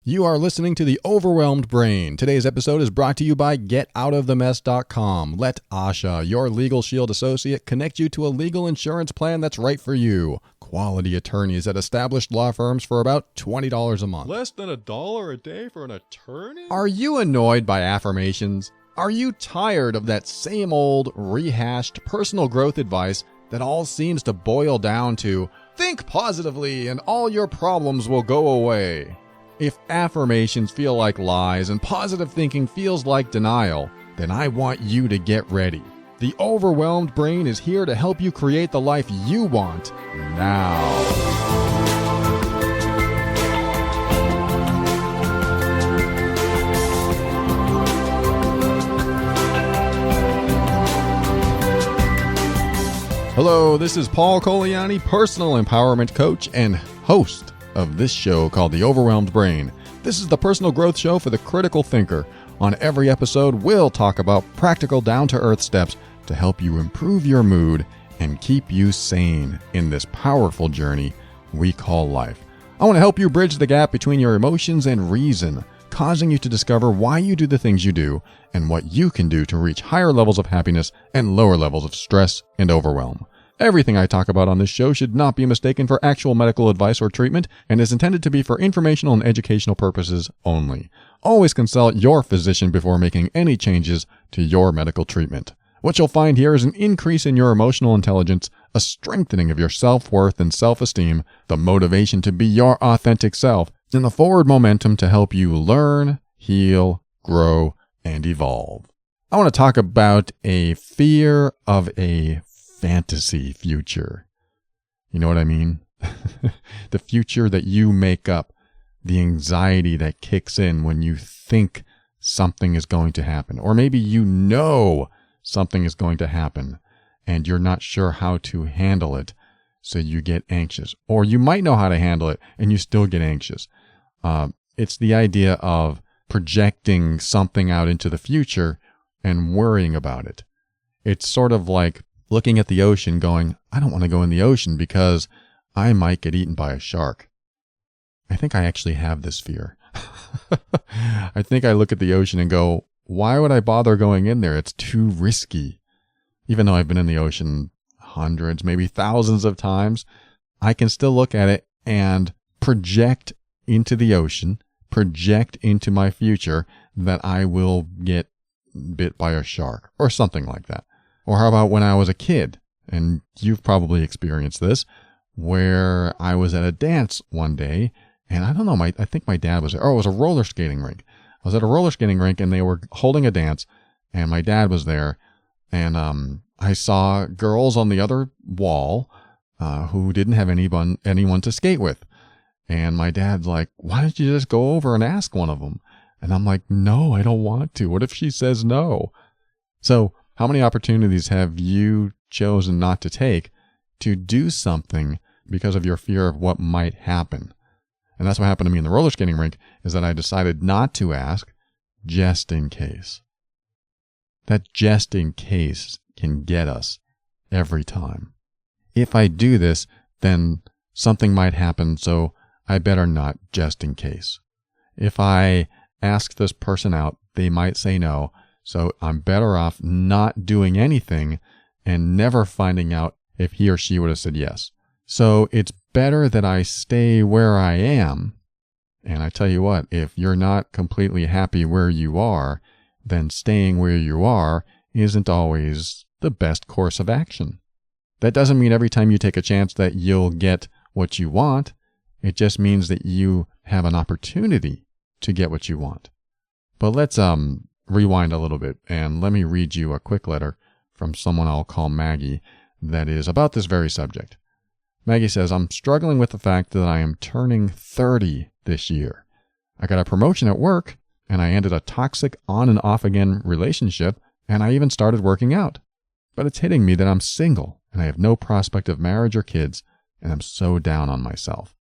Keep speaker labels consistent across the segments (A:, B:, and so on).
A: You are listening to The Overwhelmed Brain. Today's episode is brought to you by GetOutOfTheMess.com. Let Asha, your Legal Shield associate, connect you to a legal insurance plan that's right for you. Quality attorneys at established law firms for about $20 a month.
B: Less than $1 a day for an attorney?
A: Are you annoyed by affirmations? Are you tired of that same old, rehashed personal growth advice that all seems to boil down to, think positively and all your problems will go away? If affirmations feel like lies and positive thinking feels like denial, then I want you to get ready. The Overwhelmed Brain is here to help you create the life you want now. Hello, this is Paul Coliani, personal empowerment coach and host of this show called The Overwhelmed Brain. This is the personal growth show for the critical thinker. On every episode, we'll talk about practical, down-to-earth steps to help you improve your mood and keep you sane in this powerful journey we call life. I want to help you bridge the gap between your emotions and reason, causing you to discover why you do the things you do and what you can do to reach higher levels of happiness and lower levels of stress and overwhelm. Everything I talk about on this show should not be mistaken for actual medical advice or treatment and is intended to be for informational and educational purposes only. Always consult your physician before making any changes to your medical treatment. What you'll find here is an increase in your emotional intelligence, a strengthening of your self-worth and self-esteem, the motivation to be your authentic self, and the forward momentum to help you learn, heal, grow, and evolve. I want to talk about a fear of a fantasy future. You know what I mean? The future that you make up, the anxiety that kicks in when you think something is going to happen, or maybe you know something is going to happen and you're not sure how to handle it, so you get anxious. Or you might know how to handle it and you still get anxious. It's the idea of projecting something out into the future and worrying about it. It's sort of like looking at the ocean going, I don't want to go in the ocean because I might get eaten by a shark. I think I actually have this fear. I think I look at the ocean and go, why would I bother going in there? It's too risky. Even though I've been in the ocean hundreds, maybe thousands of times, I can still look at it and project into the ocean, project into my future that I will get bit by a shark or something like that. Or how about when I was a kid, and you've probably experienced this, where I was at a dance one day, and I don't know, I think my dad was there. Oh, it was a roller skating rink. I was at a roller skating rink, and they were holding a dance, and my dad was there, and I saw girls on the other wall who didn't have anyone to skate with. And my dad's like, why don't you just go over and ask one of them? And I'm like, no, I don't want to. What if she says no? So how many opportunities have you chosen not to take to do something because of your fear of what might happen? And that's what happened to me in the roller skating rink, is that I decided not to ask just in case. That just in case can get us every time. If I do this, then something might happen, so I better not just in case. If I ask this person out, they might say no. So I'm better off not doing anything and never finding out if he or she would have said yes. So it's better that I stay where I am. And I tell you what, if you're not completely happy where you are, then staying where you are isn't always the best course of action. That doesn't mean every time you take a chance that you'll get what you want. It just means that you have an opportunity to get what you want. But let's rewind a little bit, and let me read you a quick letter from someone I'll call Maggie that is about this very subject. Maggie says, I'm struggling with the fact that I am turning 30 this year. I got a promotion at work, and I ended a toxic on and off again relationship, and I even started working out. But it's hitting me that I'm single, and I have no prospect of marriage or kids, and I'm so down on myself.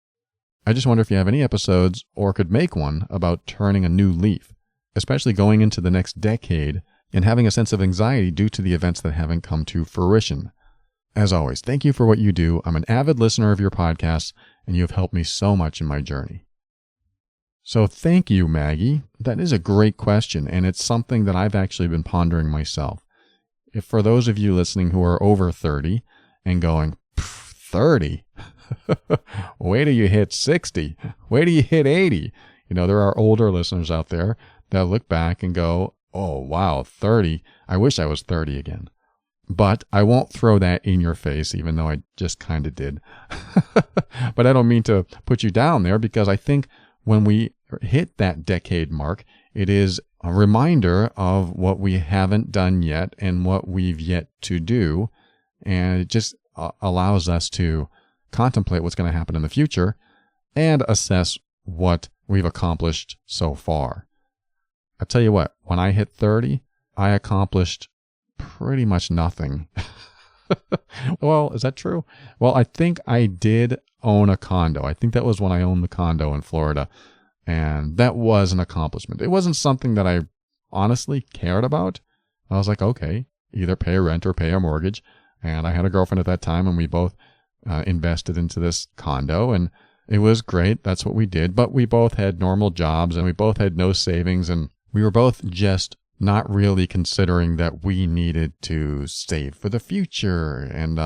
A: I just wonder if you have any episodes, or could make one, about turning a new leaf, especially going into the next decade and having a sense of anxiety due to the events that haven't come to fruition. As always, thank you for what you do. I'm an avid listener of your podcasts, and you have helped me so much in my journey. So thank you, Maggie. That is a great question, and it's something that I've actually been pondering myself. If for those of you listening who are over 30 and going, 30? Wait till you hit 60. Wait till you hit 80. There are older listeners out there that look back and go, oh, wow, 30. I wish I was 30 again. But I won't throw that in your face, even though I just kind of did. But I don't mean to put you down there, because I think when we hit that decade mark, it is a reminder of what we haven't done yet and what we've yet to do. And it just allows us to contemplate what's going to happen in the future and assess what we've accomplished so far. I'll tell you what, when I hit 30, I accomplished pretty much nothing. Well, is that true? Well, I think I did own a condo. I think that was when I owned the condo in Florida. And that was an accomplishment. It wasn't something that I honestly cared about. I was like, okay, either pay a rent or pay a mortgage. And I had a girlfriend at that time, and we both invested into this condo, and it was great. That's what we did. But we both had normal jobs, and we both had no savings, and we were both just not really considering that we needed to save for the future and,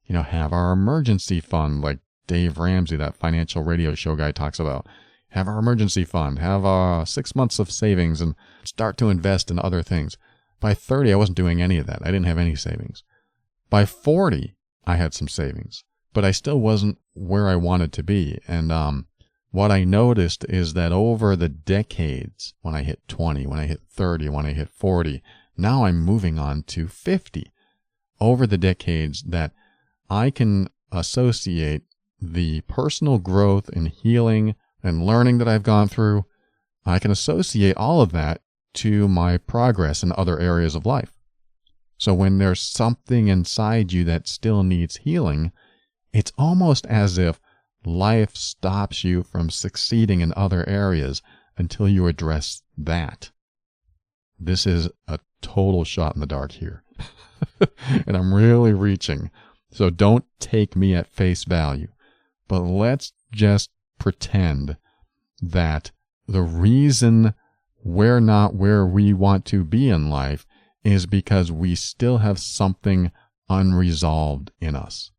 A: have our emergency fund, like Dave Ramsey, that financial radio show guy, talks about. Have our emergency fund, have 6 months of savings, and start to invest in other things. By 30, I wasn't doing any of that. I didn't have any savings. By 40, I had some savings, but I still wasn't where I wanted to be. And what I noticed is that over the decades, when I hit 20, when I hit 30, when I hit 40, now I'm moving on to 50. Over the decades, that I can associate the personal growth and healing and learning that I've gone through, I can associate all of that to my progress in other areas of life. So when there's something inside you that still needs healing, it's almost as if life stops you from succeeding in other areas until you address that. This is a total shot in the dark here. And I'm really reaching. So don't take me at face value. But let's just pretend that the reason we're not where we want to be in life is because we still have something unresolved in us.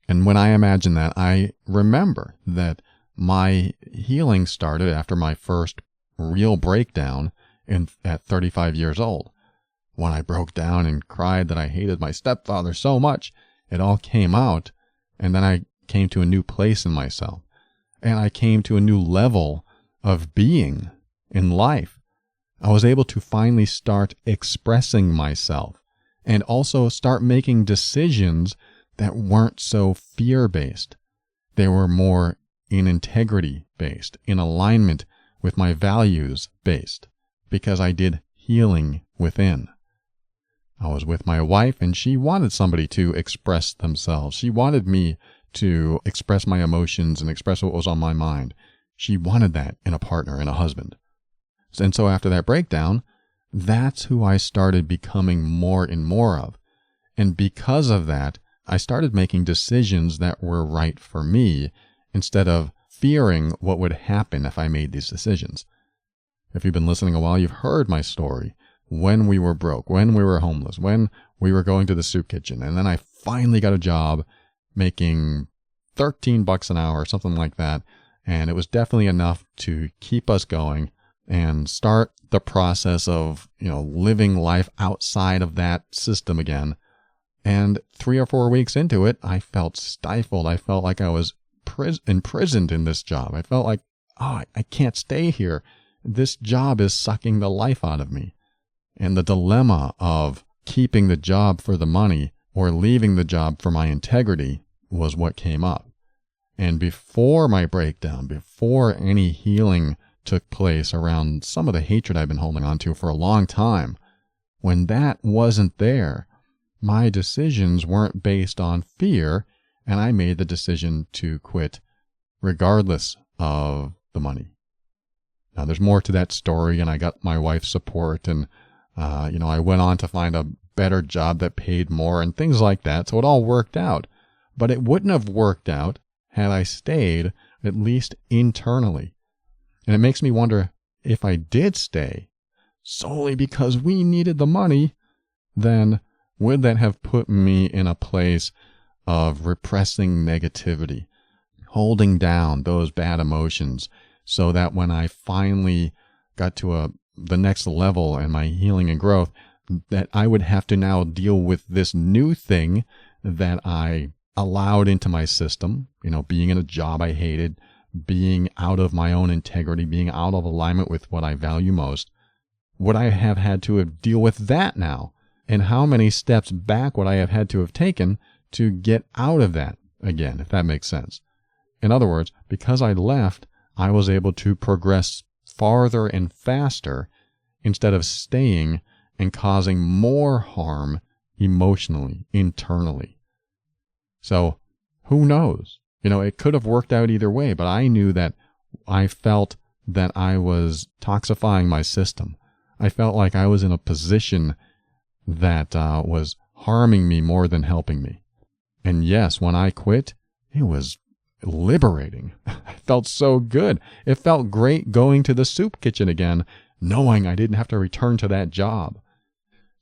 A: And when I imagine that, I remember that my healing started after my first real breakdown at 35 years old. When I broke down and cried that I hated my stepfather so much, it all came out, and then I came to a new place in myself. And I came to a new level of being in life. I was able to finally start expressing myself and also start making decisions that weren't so fear-based. They were more in integrity-based, in alignment with my values-based, because I did healing within. I was with my wife, and she wanted somebody to express themselves. She wanted me to express my emotions and express what was on my mind. She wanted that in a partner, in a husband. And so after that breakdown, that's who I started becoming more and more of. And because of that, I started making decisions that were right for me instead of fearing what would happen if I made these decisions. If you've been listening a while, you've heard my story. When we were broke, when we were homeless, when we were going to the soup kitchen. And then I finally got a job making $13 an hour, something like that. And it was definitely enough to keep us going and start the process of, living life outside of that system again. And 3 or 4 weeks into it, I felt stifled. I felt like I was imprisoned in this job. I felt like, I can't stay here. This job is sucking the life out of me. And the dilemma of keeping the job for the money or leaving the job for my integrity was what came up. And before my breakdown, before any healing took place around some of the hatred I've been holding on to for a long time, when that wasn't there, my decisions weren't based on fear, and I made the decision to quit regardless of the money. Now, there's more to that story, and I got my wife's support, and I went on to find a better job that paid more and things like that, so it all worked out. But it wouldn't have worked out had I stayed, at least internally. And it makes me wonder, if I did stay solely because we needed the money, then would that have put me in a place of repressing negativity, holding down those bad emotions, so that when I finally got to the next level in my healing and growth, that I would have to now deal with this new thing that I allowed into my system, being in a job I hated, being out of my own integrity, being out of alignment with what I value most. Would I have had to deal with that now? And how many steps back would I have had to have taken to get out of that again, if that makes sense? In other words, because I left, I was able to progress farther and faster instead of staying and causing more harm emotionally, internally. So who knows? It could have worked out either way, but I knew that I felt that I was toxifying my system. I felt like I was in a position that was harming me more than helping me. And yes, when I quit, it was liberating. I felt so good. It felt great going to the soup kitchen again, knowing I didn't have to return to that job.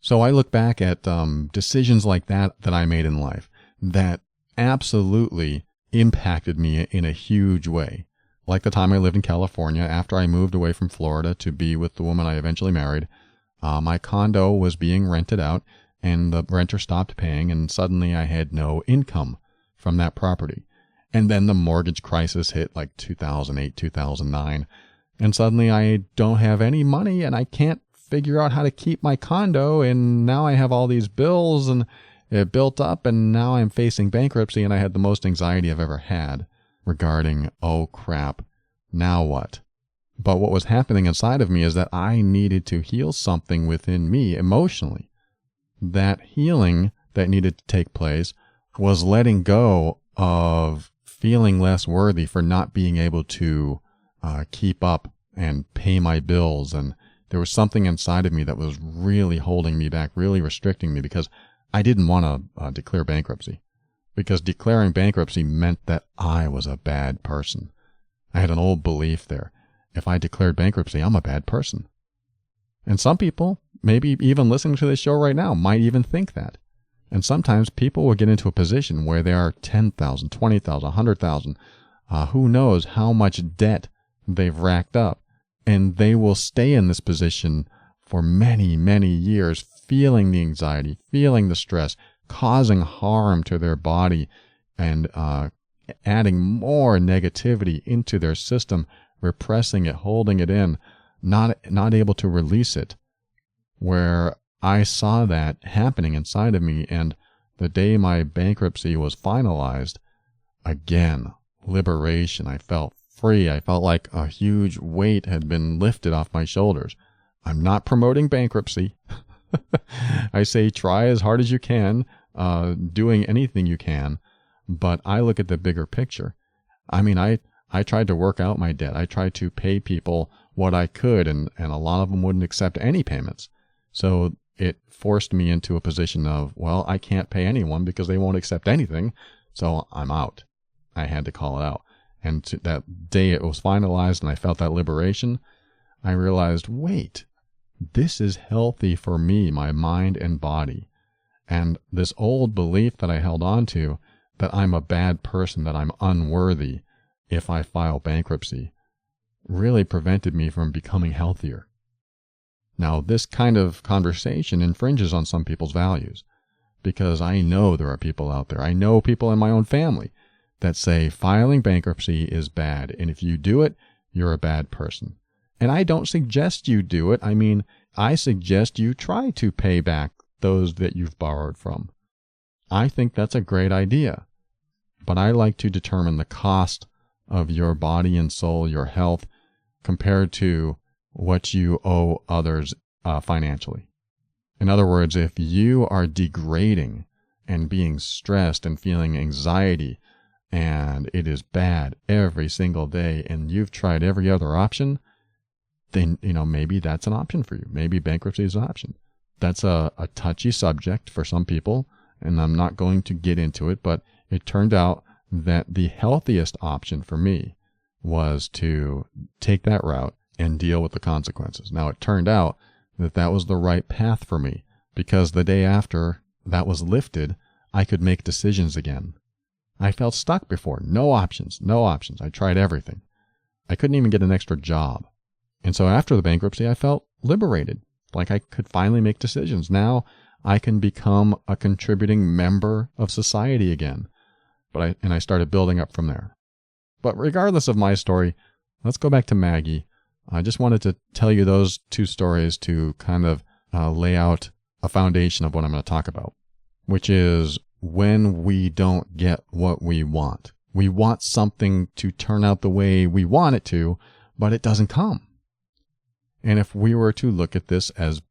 A: So I look back at decisions like that I made in life that absolutely impacted me in a huge way. Like the time I lived in California after I moved away from Florida to be with the woman I eventually married. My condo was being rented out and the renter stopped paying, and suddenly I had no income from that property. And then the mortgage crisis hit like 2008, 2009. And suddenly I don't have any money and I can't figure out how to keep my condo. And now I have all these bills and it built up, and now I'm facing bankruptcy, and I had the most anxiety I've ever had regarding, oh crap, now what? But what was happening inside of me is that I needed to heal something within me emotionally. That healing that needed to take place was letting go of feeling less worthy for not being able to keep up and pay my bills. And there was something inside of me that was really holding me back, really restricting me, because I didn't want to declare bankruptcy. Because declaring bankruptcy meant that I was a bad person. I had an old belief there. If I declared bankruptcy, I'm a bad person. And some people, maybe even listening to this show right now, might even think that. And sometimes people will get into a position where they are 10,000, 20,000, 100,000, who knows how much debt they've racked up. And they will stay in this position for many, many years, feeling the anxiety, feeling the stress, causing harm to their body, and adding more negativity into their system, repressing it, holding it in, not able to release it. Where I saw that happening inside of me, and the day my bankruptcy was finalized, again, liberation. I felt free. I felt like a huge weight had been lifted off my shoulders. I'm not promoting bankruptcy. I say try as hard as you can, doing anything you can, but I look at the bigger picture. I mean, I tried to work out my debt. I tried to pay people what I could, and a lot of them wouldn't accept any payments. So it forced me into a position of, well, I can't pay anyone because they won't accept anything, so I'm out. I had to call it out. And that day it was finalized and I felt that liberation, I realized, wait, this is healthy for me, my mind and body. And this old belief that I held on to, that I'm a bad person, that I'm unworthy if I file bankruptcy, really prevented me from becoming healthier. Now, this kind of conversation infringes on some people's values, because I know there are people out there, I know people in my own family that say filing bankruptcy is bad, and if you do it, you're a bad person. And I don't suggest you do it. I mean, I suggest you try to pay back those that you've borrowed from. I think that's a great idea. But I like to determine the cost of your body and soul, your health, compared to what you owe others financially. In other words, if you are degrading and being stressed and feeling anxiety, and it is bad every single day, and you've tried every other option, then, maybe that's an option for you. Maybe bankruptcy is an option. That's a touchy subject for some people, and I'm not going to get into it, but it turned out that the healthiest option for me was to take that route and deal with the consequences. Now, it turned out that that was the right path for me, because the day after that was lifted, I could make decisions again. I felt stuck before. No options. I tried everything. I couldn't even get an extra job. And so after the bankruptcy, I felt liberated, like I could finally make decisions. Now I can become a contributing member of society again. And I started building up from there. But regardless of my story, let's go back to Maggie. I just wanted to tell you those two stories to kind of lay out a foundation of what I'm going to talk about, which is when we don't get what we want. We want something to turn out the way we want it to, but it doesn't come. And if we were to look at this as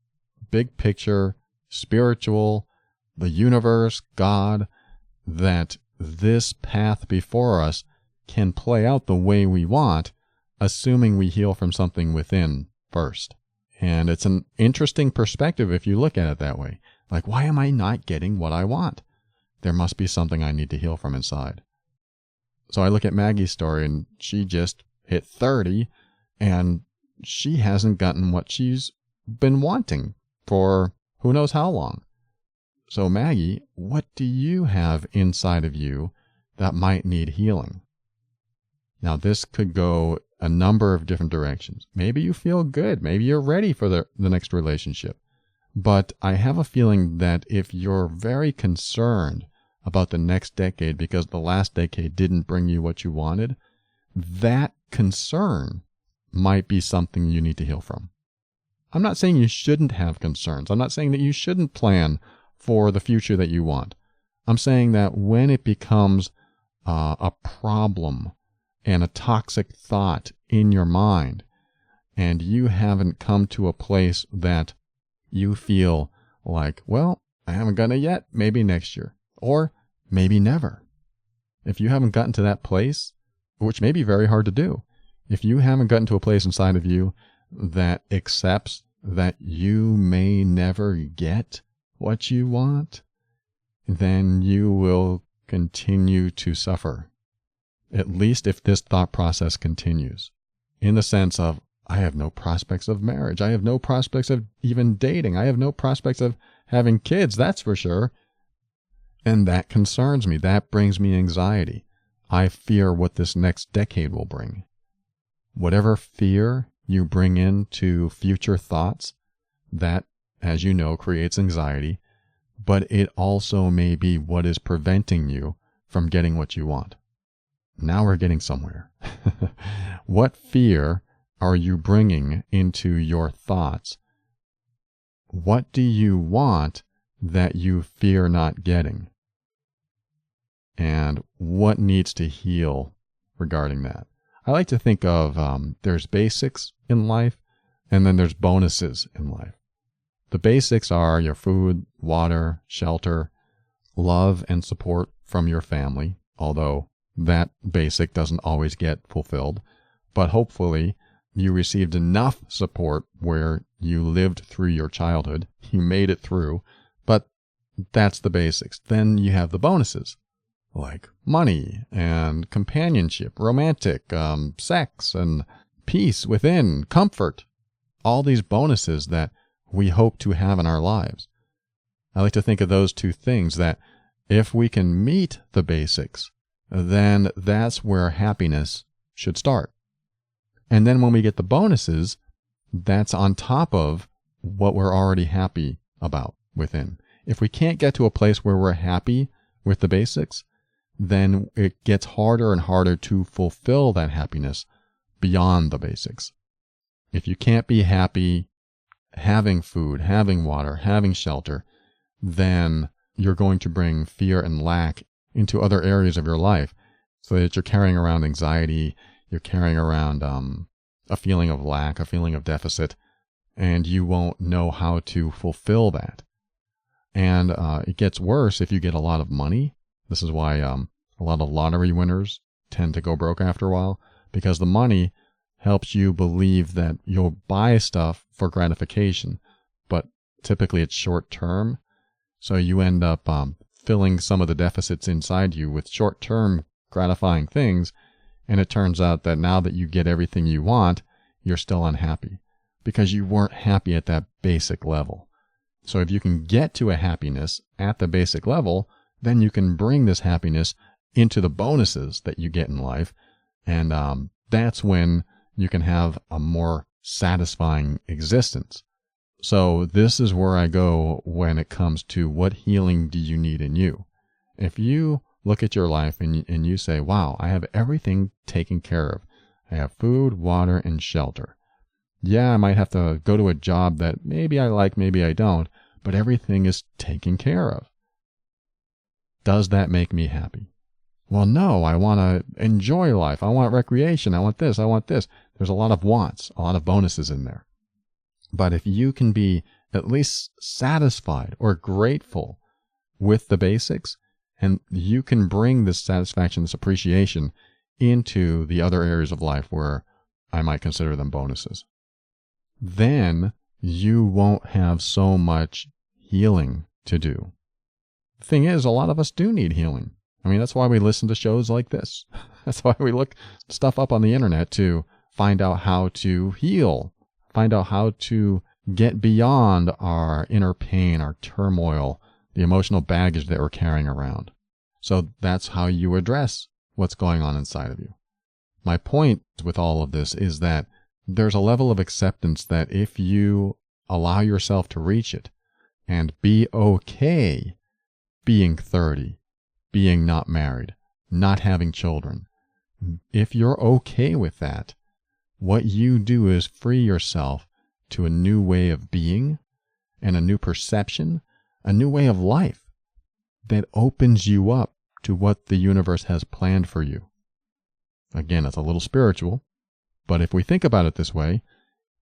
A: big picture, spiritual, the universe, God, that this path before us can play out the way we want, assuming we heal from something within first. And it's an interesting perspective if you look at it that way. Like, why am I not getting what I want? There must be something I need to heal from inside. So I look at Maggie's story, and she just hit 30, and she hasn't gotten what she's been wanting for who knows how long. So Maggie, what do you have inside of you that might need healing? Now, this could go a number of different directions. Maybe you feel good. Maybe you're ready for the next relationship. But I have a feeling that if you're very concerned about the next decade because the last decade didn't bring you what you wanted, that concern might be something you need to heal from. I'm not saying you shouldn't have concerns. I'm not saying that you shouldn't plan for the future that you want. I'm saying that when it becomes a problem and a toxic thought in your mind, and you haven't come to a place that you feel like, well, I haven't gotten it yet, maybe next year, or maybe never. If you haven't gotten to that place, which may be very hard to do, if you haven't gotten to a place inside of you that accepts that you may never get what you want, then you will continue to suffer. At least if this thought process continues, in the sense of, I have no prospects of marriage. I have no prospects of even dating. I have no prospects of having kids, that's for sure. And that concerns me. That brings me anxiety. I fear what this next decade will bring. Whatever fear you bring into future thoughts, that, as you know, creates anxiety, but it also may be what is preventing you from getting what you want. Now we're getting somewhere. What fear are you bringing into your thoughts? What do you want that you fear not getting? And what needs to heal regarding that? I like to think of there's basics in life, and then there's bonuses in life. The basics are your food, water, shelter, love, and support from your family, although that basic doesn't always get fulfilled. But hopefully you received enough support where you lived through your childhood. You made it through, but that's the basics. Then you have the bonuses, like money and companionship, romantic, sex and peace within, comfort. All these bonuses that we hope to have in our lives. I like to think of those two things, that if we can meet the basics, then that's where happiness should start. And then when we get the bonuses, that's on top of what we're already happy about within. If we can't get to a place where we're happy with the basics, then it gets harder and harder to fulfill that happiness beyond the basics. If you can't be happy having food, having water, having shelter, then you're going to bring fear and lack into other areas of your life, so that you're carrying around anxiety, you're carrying around a feeling of lack, a feeling of deficit, and you won't know how to fulfill that. And it gets worse if you get a lot of money. This is why a lot of lottery winners tend to go broke after a while, because the money helps you believe that you'll buy stuff for gratification, but typically it's short term. So you end up filling some of the deficits inside you with short-term gratifying things, And it turns out that now that you get everything you want, you're still unhappy because you weren't happy at that basic level. So if you can get to a happiness at the basic level, then you can bring this happiness into the bonuses that you get in life. And that's when you can have a more satisfying existence. So this is where I go when it comes to what healing do you need in you. If you look at your life and you say, wow, I have everything taken care of. I have food, water, and shelter. Yeah, I might have to go to a job that maybe I like, maybe I don't, but everything is taken care of. Does that make me happy? Well, no, I want to enjoy life. I want recreation. I want this. I want this. There's a lot of wants, a lot of bonuses in there. But if you can be at least satisfied or grateful with the basics, and you can bring this satisfaction, this appreciation into the other areas of life where I might consider them bonuses, then you won't have so much healing to do. The thing is, a lot of us do need healing. I mean, that's why we listen to shows like this. That's why we look stuff up on the internet to find out how to heal, find out how to get beyond our inner pain, our turmoil, the emotional baggage that we're carrying around. So that's how you address what's going on inside of you. My point with all of this is that there's a level of acceptance that if you allow yourself to reach it and be okay being 30, being not married, not having children, if you're okay with that, what you do is free yourself to a new way of being and a new perception, a new way of life that opens you up to what the universe has planned for you. Again, it's a little spiritual, but if we think about it this way,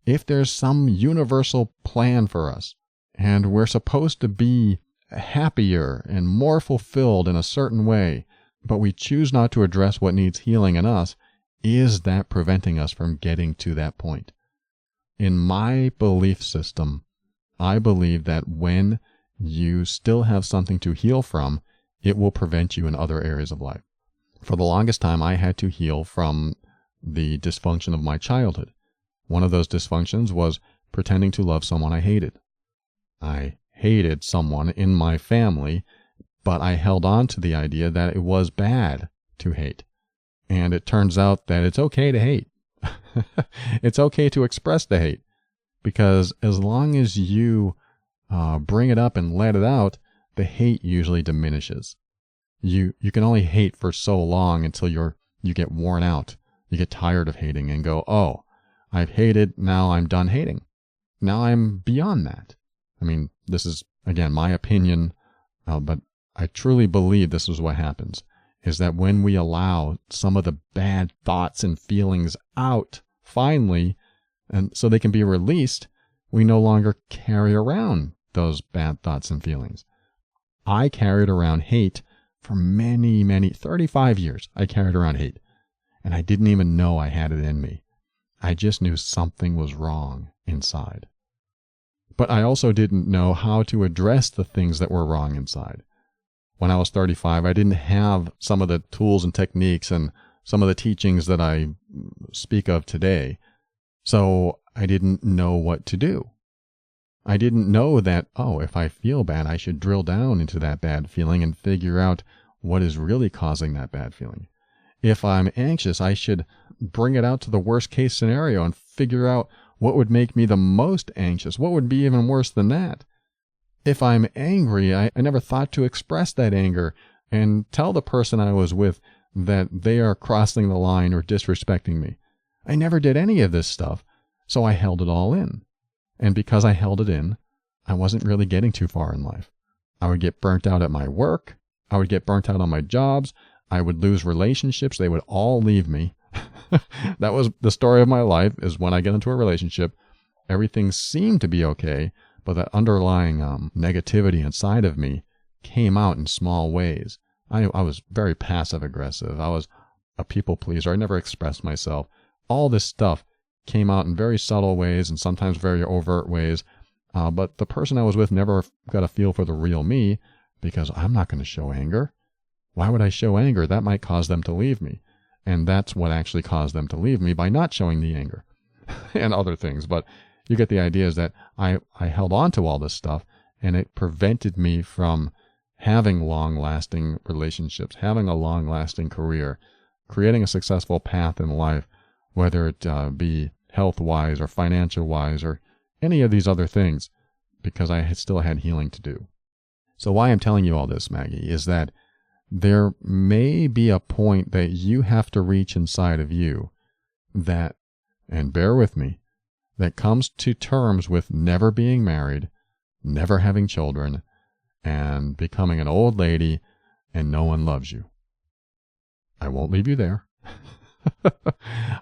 A: if there's some universal plan for us and we're supposed to be happier and more fulfilled in a certain way, but we choose not to address what needs healing in us, is that preventing us from getting to that point? In my belief system, I believe that when you still have something to heal from, it will prevent you in other areas of life. For the longest time, I had to heal from the dysfunction of my childhood. One of those dysfunctions was pretending to love someone I hated. I hated someone in my family, but I held on to the idea that it was bad to hate. And it turns out that it's okay to hate. It's okay to express the hate, because as long as you bring it up and let it out, the hate usually diminishes. You can only hate for so long until you get worn out. You get tired of hating and go, oh, I've hated, now I'm done hating. Now I'm beyond that. I mean, this is, again, my opinion, but I truly believe this is what happens, is that when we allow some of the bad thoughts and feelings out, finally, and so they can be released, we no longer carry around those bad thoughts and feelings. I carried around hate for many, 35 years. I carried around hate, and I didn't even know I had it in me. I just knew something was wrong inside. But I also didn't know how to address the things that were wrong inside. When I was 35, I didn't have some of the tools and techniques and some of the teachings that I speak of today. So I didn't know what to do. I didn't know that, oh, if I feel bad, I should drill down into that bad feeling and figure out what is really causing that bad feeling. If I'm anxious, I should bring it out to the worst case scenario and figure out what would make me the most anxious. What would be even worse than that? If I'm angry, I never thought to express that anger and tell the person I was with that they are crossing the line or disrespecting me. I never did any of this stuff, so I held it all in. And because I held it in, I wasn't really getting too far in life. I would get burnt out at my work. I would get burnt out on my jobs. I would lose relationships. They would all leave me. That was the story of my life, is when I get into a relationship, everything seemed to be okay, but that underlying negativity inside of me came out in small ways. I was very passive aggressive. I was a people pleaser. I never expressed myself. All this stuff came out in very subtle ways and sometimes very overt ways. But the person I was with never got a feel for the real me, because I'm not going to show anger. Why would I show anger? That might cause them to leave me. And that's what actually caused them to leave me, by not showing the anger and other things. But you get the idea, is that I held on to all this stuff, and it prevented me from having long-lasting relationships, having a long-lasting career, creating a successful path in life, whether it be health-wise or financial-wise or any of these other things, because I still had healing to do. So why I'm telling you all this, Maggie, is that there may be a point that you have to reach inside of you that, and bear with me, that comes to terms with never being married, never having children, and becoming an old lady, and no one loves you. I won't leave you there.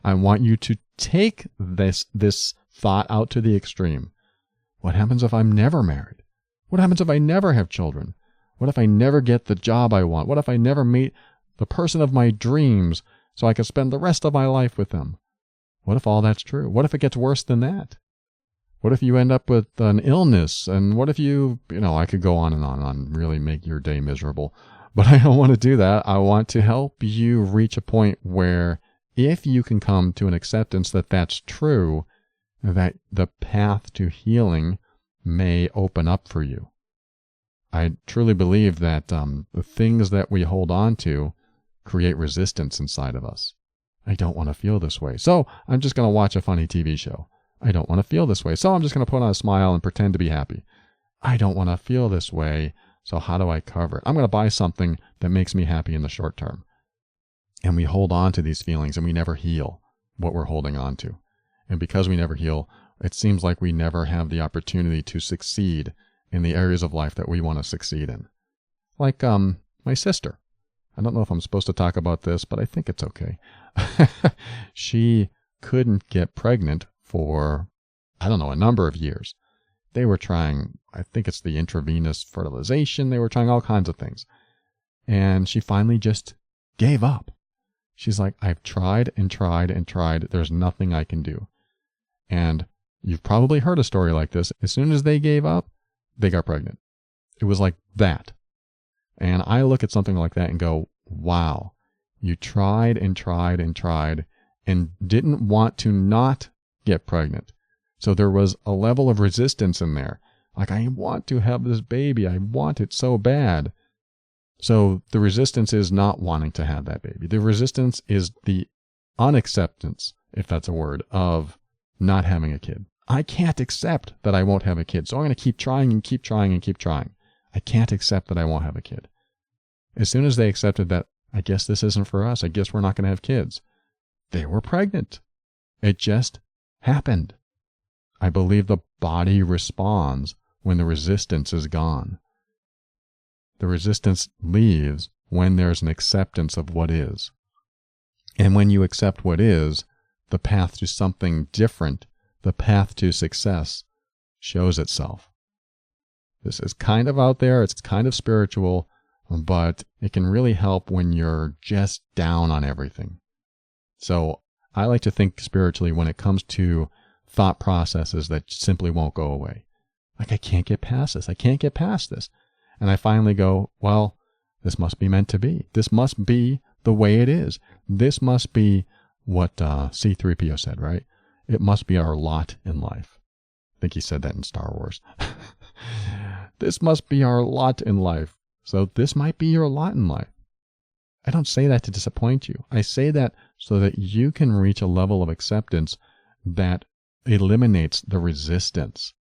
A: I want you to take this thought out to the extreme. What happens if I'm never married? What happens if I never have children? What if I never get the job I want? What if I never meet the person of my dreams so I can spend the rest of my life with them? What if all that's true? What if it gets worse than that? What if you end up with an illness? And what if I could go on and really make your day miserable. But I don't want to do that. I want to help you reach a point where, if you can come to an acceptance that that's true, that the path to healing may open up for you. I truly believe that the things that we hold on to create resistance inside of us. I don't want to feel this way, so I'm just going to watch a funny TV show. I don't want to feel this way, so I'm just going to put on a smile and pretend to be happy. I don't want to feel this way, so how do I cover it? I'm going to buy something that makes me happy in the short term. And we hold on to these feelings, and we never heal what we're holding on to. And because we never heal, it seems like we never have the opportunity to succeed in the areas of life that we want to succeed in. Like my sister. I don't know if I'm supposed to talk about this, but I think it's okay. She couldn't get pregnant for, a number of years. They were trying, I think it's the intravenous fertilization. They were trying all kinds of things. And she finally just gave up. She's like, I've tried and tried and tried. There's nothing I can do. And you've probably heard a story like this. As soon as they gave up, they got pregnant. It was like that. And I look at something like that and go, wow, you tried and tried and tried and didn't want to not get pregnant. So there was a level of resistance in there. Like, I want to have this baby. I want it so bad. So the resistance is not wanting to have that baby. The resistance is the unacceptance, if that's a word, of not having a kid. I can't accept that I won't have a kid, so I'm going to keep trying and keep trying and keep trying. I can't accept that I won't have a kid. As soon as they accepted that, I guess this isn't for us, I guess we're not going to have kids, they were pregnant. It just happened. I believe the body responds when the resistance is gone. The resistance leaves when there's an acceptance of what is. And when you accept what is, the path to something different, the path to success, shows itself. This is kind of out there, it's kind of spiritual, but it can really help when you're just down on everything. So I like to think spiritually when it comes to thought processes that simply won't go away. Like, I can't get past this. I can't get past this. And I finally go, well, this must be meant to be. This must be the way it is. This must be what C-3PO said, right? It must be our lot in life. I think he said that in Star Wars. This must be our lot in life. So this might be your lot in life. I don't say that to disappoint you. I say that so that you can reach a level of acceptance that eliminates the resistance.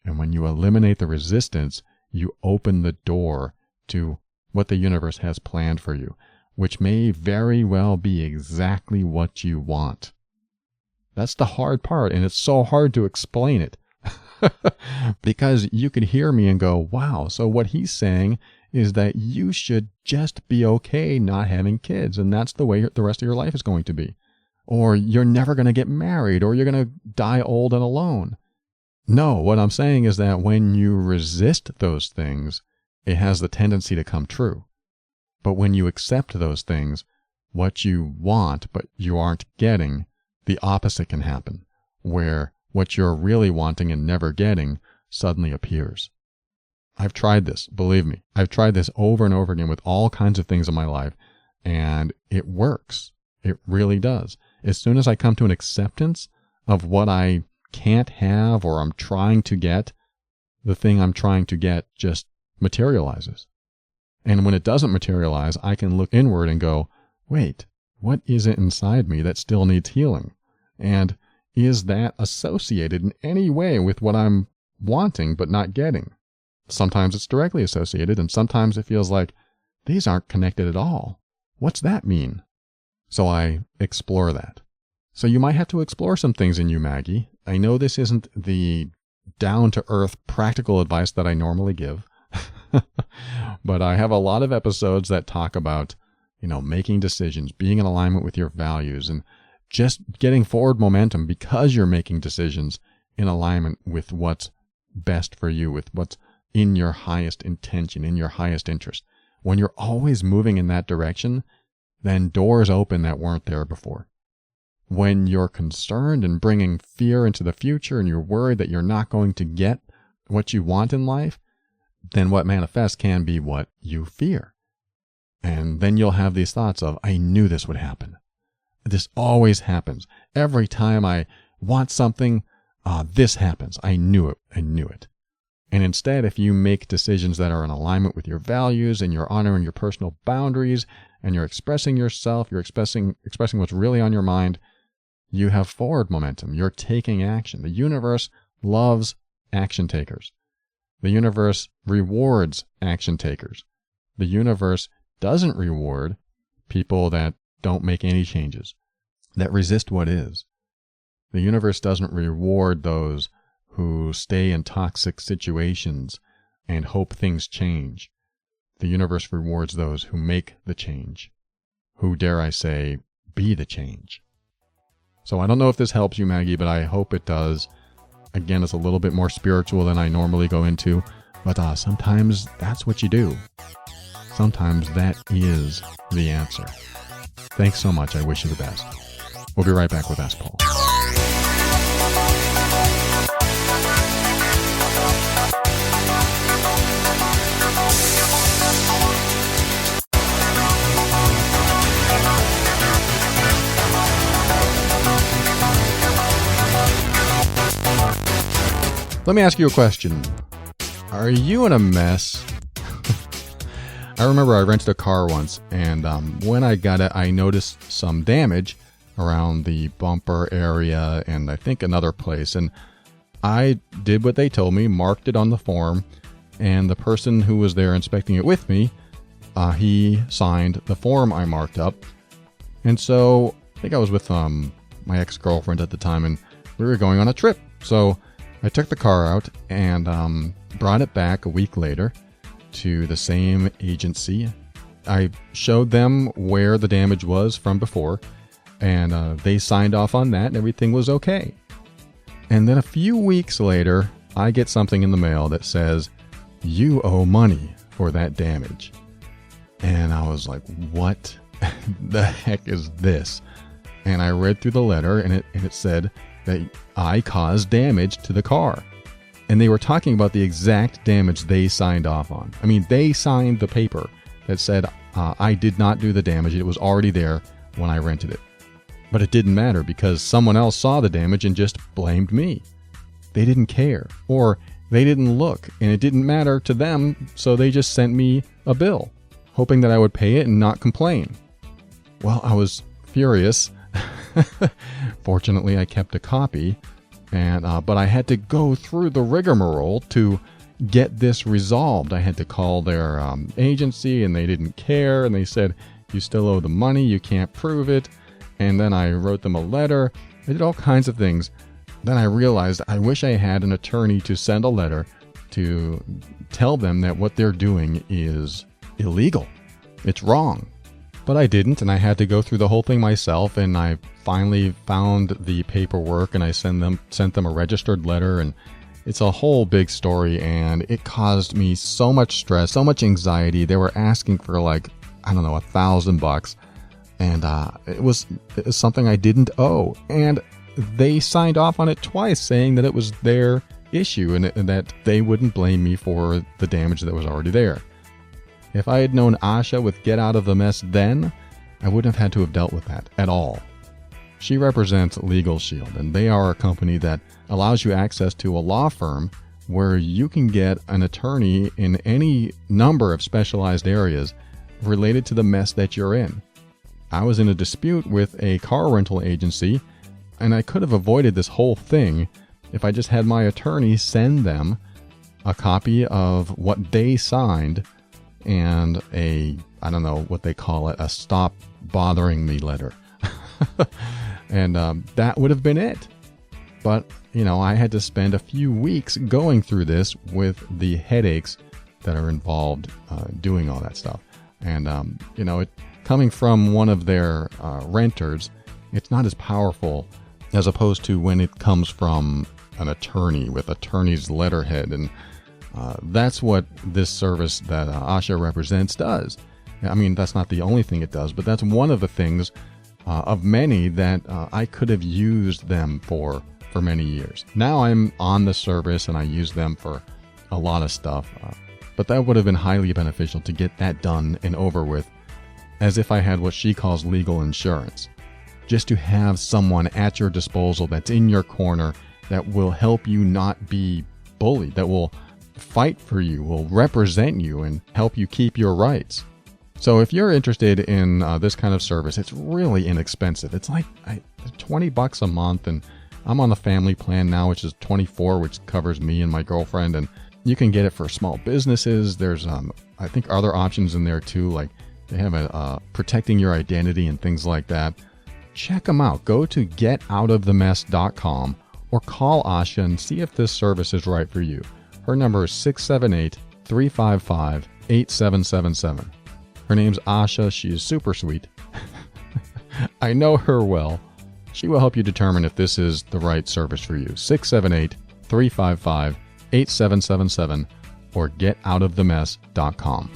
A: And when you eliminate the resistance, you open the door to what the universe has planned for you, which may very well be exactly what you want. That's the hard part, and it's so hard to explain it. Because you could hear me and go, wow, so what he's saying is that you should just be okay not having kids, and that's the way the rest of your life is going to be. Or you're never going to get married, or you're going to die old and alone. No, what I'm saying is that when you resist those things, it has the tendency to come true. But when you accept those things, what you want but you aren't getting, the opposite can happen, where what you're really wanting and never getting suddenly appears. I've tried this, believe me. I've tried this over and over again with all kinds of things in my life, and it works. It really does. As soon as I come to an acceptance of what I can't have or I'm trying to get, the thing I'm trying to get just materializes. And when it doesn't materialize, I can look inward and go, wait, what is it inside me that still needs healing? And is that associated in any way with what I'm wanting but not getting? Sometimes it's directly associated, and sometimes it feels like these aren't connected at all. What's that mean? So I explore that. So you might have to explore some things in you, Maggie. I know this isn't the down-to-earth practical advice that I normally give, but I have a lot of episodes that talk about, making decisions, being in alignment with your values, and just getting forward momentum because you're making decisions in alignment with what's best for you, with what's in your highest intention, in your highest interest. When you're always moving in that direction, then doors open that weren't there before. When you're concerned and bringing fear into the future and you're worried that you're not going to get what you want in life, then what manifests can be what you fear. And then you'll have these thoughts of, I knew this would happen. This always happens. Every time I want something, this happens. I knew it. And instead, if you make decisions that are in alignment with your values and you're honoring your personal boundaries and you're expressing yourself, you're expressing what's really on your mind, you have forward momentum. You're taking action. The universe loves action takers. The universe rewards action takers. The universe doesn't reward people that don't make any changes, that resist what is. The universe doesn't reward those who stay in toxic situations and hope things change. The universe rewards those who make the change, who, dare I say, be the change. So I don't know if this helps you, Maggie, but I hope it does. Again, it's a little bit more spiritual than I normally go into, but sometimes that's what you do. Sometimes that is the answer. Thanks so much. I wish you the best. We'll be right back with Ask Paul. Let me ask you a question. Are you in a mess? I remember I rented a car once, and when I got it, I noticed some damage around the bumper area and I think another place. And I did what they told me, marked it on the form, and the person who was there inspecting it with me, he signed the form I marked up. And so I think I was with my ex-girlfriend at the time, and we were going on a trip. So I took the car out and brought it back a week later to the same agency. I showed them where the damage was from before, and they signed off on that, and everything was okay. And then a few weeks later, I get something in the mail that says, you owe money for that damage. And I was like, what the heck is this? And I read through the letter, and it said that I caused damage to the car. And they were talking about the exact damage they signed off on. I mean, they signed the paper that said, I did not do the damage. It was already there when I rented it. But it didn't matter because someone else saw the damage and just blamed me. They didn't care, or they didn't look, and it didn't matter to them, so they just sent me a bill, hoping that I would pay it and not complain. Well, I was furious. Fortunately, I kept a copy, but I had to go through the rigmarole to get this resolved. I had to call their agency, and they didn't care, and they said, you still owe the money, you can't prove it. And then I wrote them a letter. I did all kinds of things. Then I realized I wish I had an attorney to send a letter to tell them that what they're doing is illegal. It's wrong. But I didn't, and I had to go through the whole thing myself, and I finally found the paperwork, and I sent them a registered letter, and it's a whole big story, and it caused me so much stress, so much anxiety. They were asking for $1,000, and it was something I didn't owe, and they signed off on it twice, saying that it was their issue, and that they wouldn't blame me for the damage that was already there. If I had known Asha would get out of the mess then, I wouldn't have had to have dealt with that at all. She represents Legal Shield, and they are a company that allows you access to a law firm where you can get an attorney in any number of specialized areas related to the mess that you're in. I was in a dispute with a car rental agency, and I could have avoided this whole thing if I just had my attorney send them a copy of what they signed and I don't know what they call it, a stop bothering me letter. And that would have been it. But, I had to spend a few weeks going through this with the headaches that are involved doing all that stuff. And, coming from one of their renters, it's not as powerful as opposed to when it comes from an attorney with attorney's letterhead. And that's what this service that Asha represents does. I mean, that's not the only thing it does, but that's one of the things of many that I could have used them for many years. Now I'm on the service and I use them for a lot of stuff, but that would have been highly beneficial to get that done and over with, as if I had what she calls legal insurance. Just to have someone at your disposal that's in your corner that will help you not be bullied, that will fight for you, will represent you, and help you keep your rights. So if you're interested in this kind of service, it's really inexpensive. It's like $20 a month, and I'm on the family plan now, which is $24, which covers me and my girlfriend, and you can get it for small businesses. There's, I think, other options in there too, like they have a protecting your identity and things like that. Check them out. Go to getoutofthemess.com or call Asha and see if this service is right for you. Her number is 678-355-8777. Her name's Asha. She is super sweet. I know her well. She will help you determine if this is the right service for you. 678-355-8777 or getoutofthemess.com.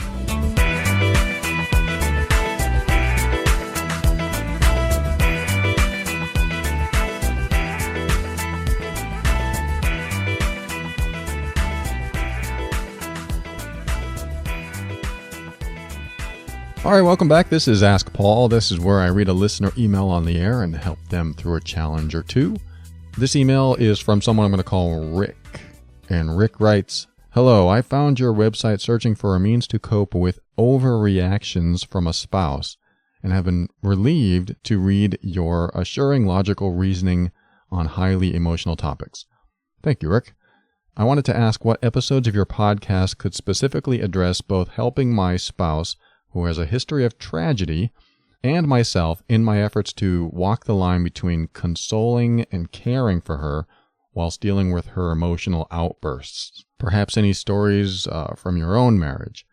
A: All right, welcome back. This is Ask Paul. This is where I read a listener email on the air and help them through a challenge or two. This email is from someone I'm going to call Rick. And Rick writes, "Hello, I found your website searching for a means to cope with overreactions from a spouse and have been relieved to read your assuring logical reasoning on highly emotional topics." Thank you, Rick. I wanted to ask what episodes of your podcast could specifically address both helping my spouse, who has a history of tragedy, and myself in my efforts to walk the line between consoling and caring for her whilst dealing with her emotional outbursts. Perhaps any stories from your own marriage.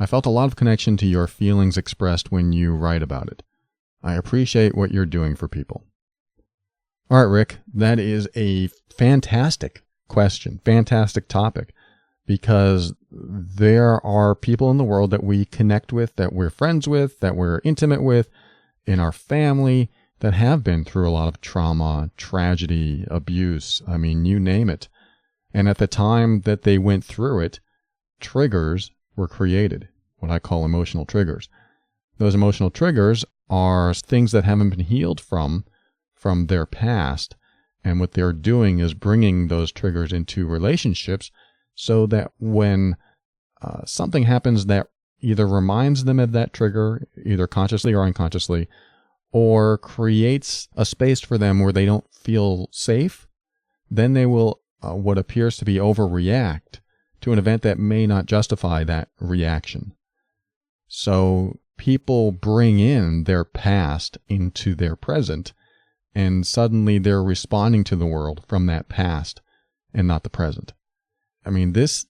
A: I felt a lot of connection to your feelings expressed when you write about it. I appreciate what you're doing for people. All right, Rick, that is a fantastic question, fantastic topic. Because there are people in the world that we connect with, that we're friends with, that we're intimate with, in our family, that have been through a lot of trauma, tragedy, abuse, I mean, you name it. And at the time that they went through it, triggers were created, what I call emotional triggers. Those emotional triggers are things that haven't been healed from their past, and what they're doing is bringing those triggers into relationships so that when something happens that either reminds them of that trigger, either consciously or unconsciously, or creates a space for them where they don't feel safe, then they will, what appears to be overreact to an event that may not justify that reaction. So people bring in their past into their present, and suddenly they're responding to the world from that past and not the present. I mean, this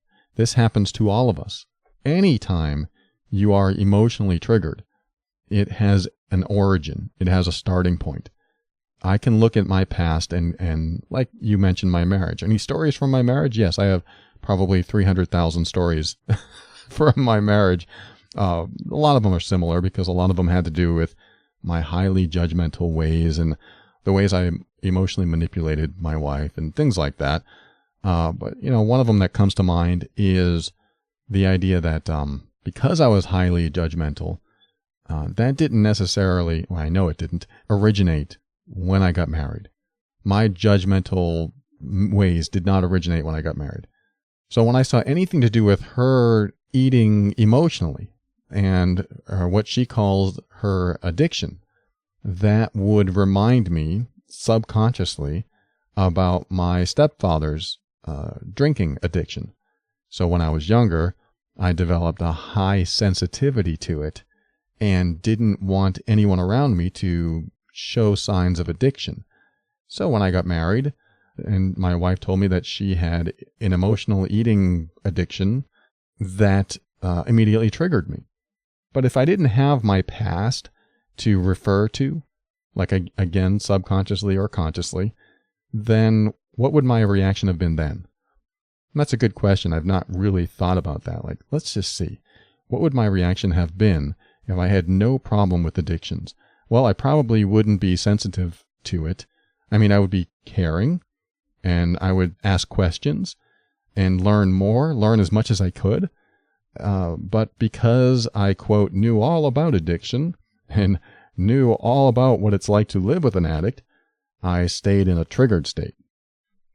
A: happens to all of us. Anytime you are emotionally triggered, it has an origin. It has a starting point. I can look at my past and like you mentioned, my marriage. Any stories from my marriage? Yes, I have probably 300,000 stories from my marriage. A lot of them are similar because a lot of them had to do with my highly judgmental ways and the ways I emotionally manipulated my wife and things like that. But, one of them that comes to mind is the idea that because I was highly judgmental, that didn't necessarily, well, I know it didn't, originate when I got married. My judgmental ways did not originate when I got married. So when I saw anything to do with her eating emotionally and what she calls her addiction, that would remind me subconsciously about my stepfather's drinking addiction. So when I was younger, I developed a high sensitivity to it and didn't want anyone around me to show signs of addiction. So when I got married, and my wife told me that she had an emotional eating addiction, that immediately triggered me. But if I didn't have my past to refer to, like again, subconsciously or consciously, then what would my reaction have been then? And that's a good question. I've not really thought about that. Like, let's just see. What would my reaction have been if I had no problem with addictions? Well, I probably wouldn't be sensitive to it. I mean, I would be caring, and I would ask questions and learn as much as I could. But because I, quote, knew all about addiction and knew all about what it's like to live with an addict, I stayed in a triggered state.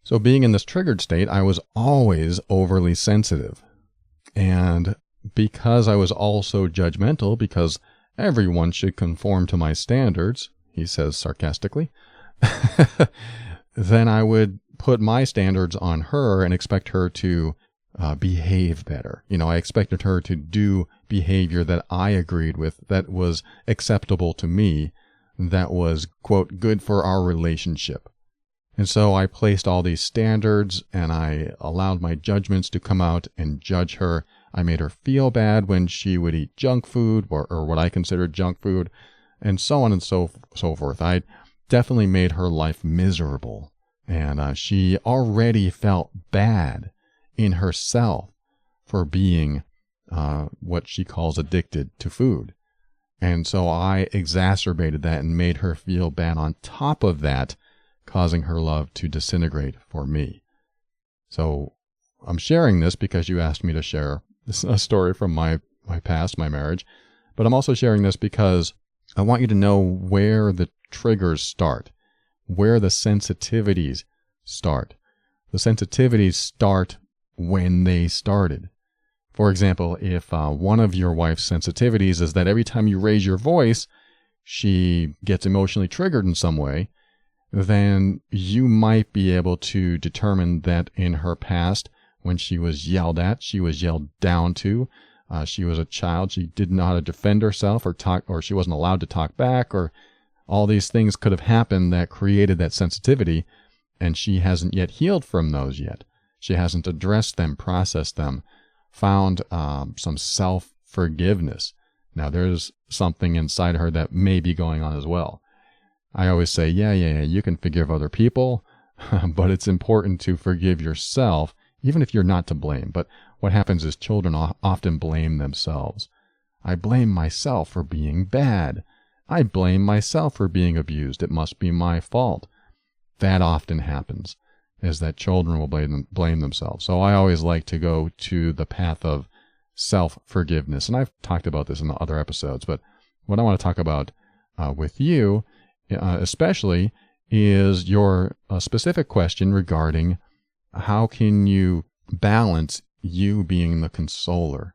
A: So being in this triggered state, I was always overly sensitive. And because I was also judgmental, because everyone should conform to my standards, he says sarcastically, then I would put my standards on her and expect her to behave better. I expected her to do behavior that I agreed with, that was acceptable to me, that was, quote, good for our relationship. And so I placed all these standards and I allowed my judgments to come out and judge her. I made her feel bad when she would eat junk food or what I considered junk food, and so on and so forth. I definitely made her life miserable. And she already felt bad in herself for being what she calls addicted to food. And so I exacerbated that and made her feel bad on top of that, causing her love to disintegrate for me. So I'm sharing this because you asked me to share a story from my past, my marriage. But I'm also sharing this because I want you to know where the triggers start, where the sensitivities start. The sensitivities start when they started. For example, if one of your wife's sensitivities is that every time you raise your voice, she gets emotionally triggered in some way, then you might be able to determine that in her past, when she was yelled at, she was yelled down to, she was a child, she didn't know how to defend herself or talk, or she wasn't allowed to talk back, or all these things could have happened that created that sensitivity, and she hasn't yet healed from those yet. She hasn't addressed them, processed them, found some self-forgiveness. Now, there's something inside her that may be going on as well. I always say, yeah, you can forgive other people, but it's important to forgive yourself, even if you're not to blame. But what happens is children often blame themselves. I blame myself for being bad. I blame myself for being abused. It must be my fault. That often happens, is that children will blame themselves. So I always like to go to the path of self-forgiveness. And I've talked about this in the other episodes, but what I want to talk about with you especially is your specific question regarding how can you balance you being the consoler,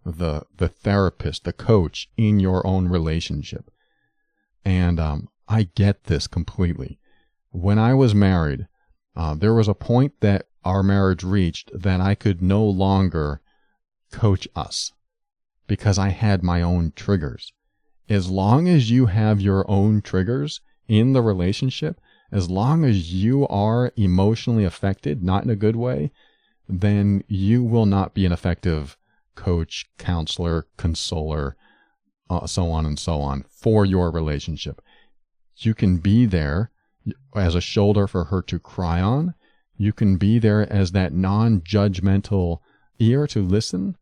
A: the therapist, the coach in your own relationship. And I get this completely. When I was married, there was a point that our marriage reached that I could no longer coach us because I had my own triggers. As long as you have your own triggers in the relationship, as long as you are emotionally affected, not in a good way, then you will not be an effective coach, counselor, consoler, so on and so on for your relationship. You can be there as a shoulder for her to cry on. You can be there as that non-judgmental ear to listen.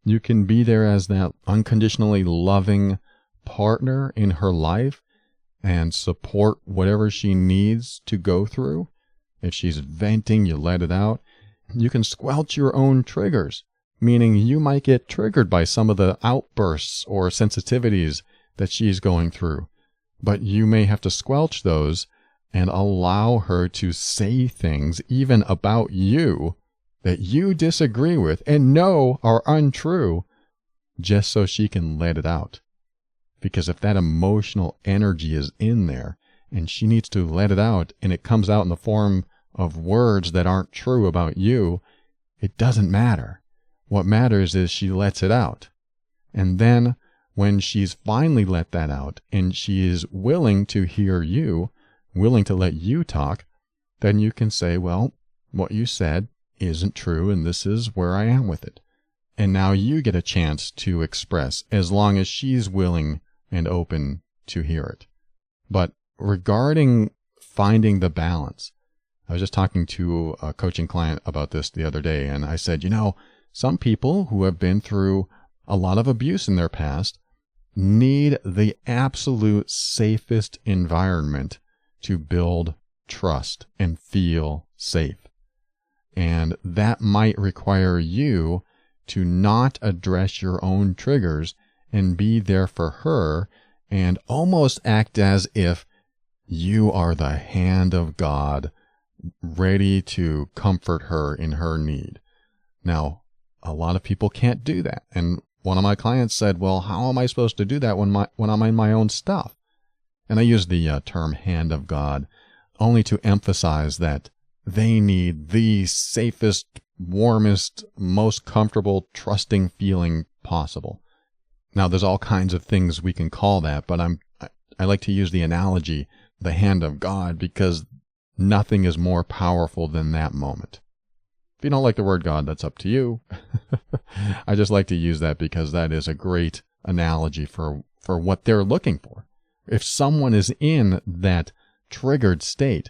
A: You can be there as that unconditionally loving partner in her life and support whatever she needs to go through. If she's venting, you let it out. You can squelch your own triggers, meaning you might get triggered by some of the outbursts or sensitivities that she's going through. But you may have to squelch those and allow her to say things even about you that you disagree with and know are untrue, just so she can let it out. Because if that emotional energy is in there and she needs to let it out and it comes out in the form of words that aren't true about you, it doesn't matter. What matters is she lets it out. And then when she's finally let that out and she is willing to hear you, willing to let you talk, then you can say, well, what you said isn't true and this is where I am with it. And now you get a chance to express as long as she's willing and open to hear it. But regarding finding the balance, I was just talking to a coaching client about this the other day, and I said, some people who have been through a lot of abuse in their past need the absolute safest environment to build trust and feel safe. And that might require you to not address your own triggers and be there for her and almost act as if you are the hand of God ready to comfort her in her need. Now, a lot of people can't do that. And one of my clients said, well, how am I supposed to do that when I'm in my own stuff? And I use the term hand of God only to emphasize that they need the safest, warmest, most comfortable, trusting feeling possible. Now, there's all kinds of things we can call that, but I like to use the analogy, the hand of God, because nothing is more powerful than that moment. If you don't like the word God, that's up to you. I just like to use that because that is a great analogy for what they're looking for. If someone is in that triggered state,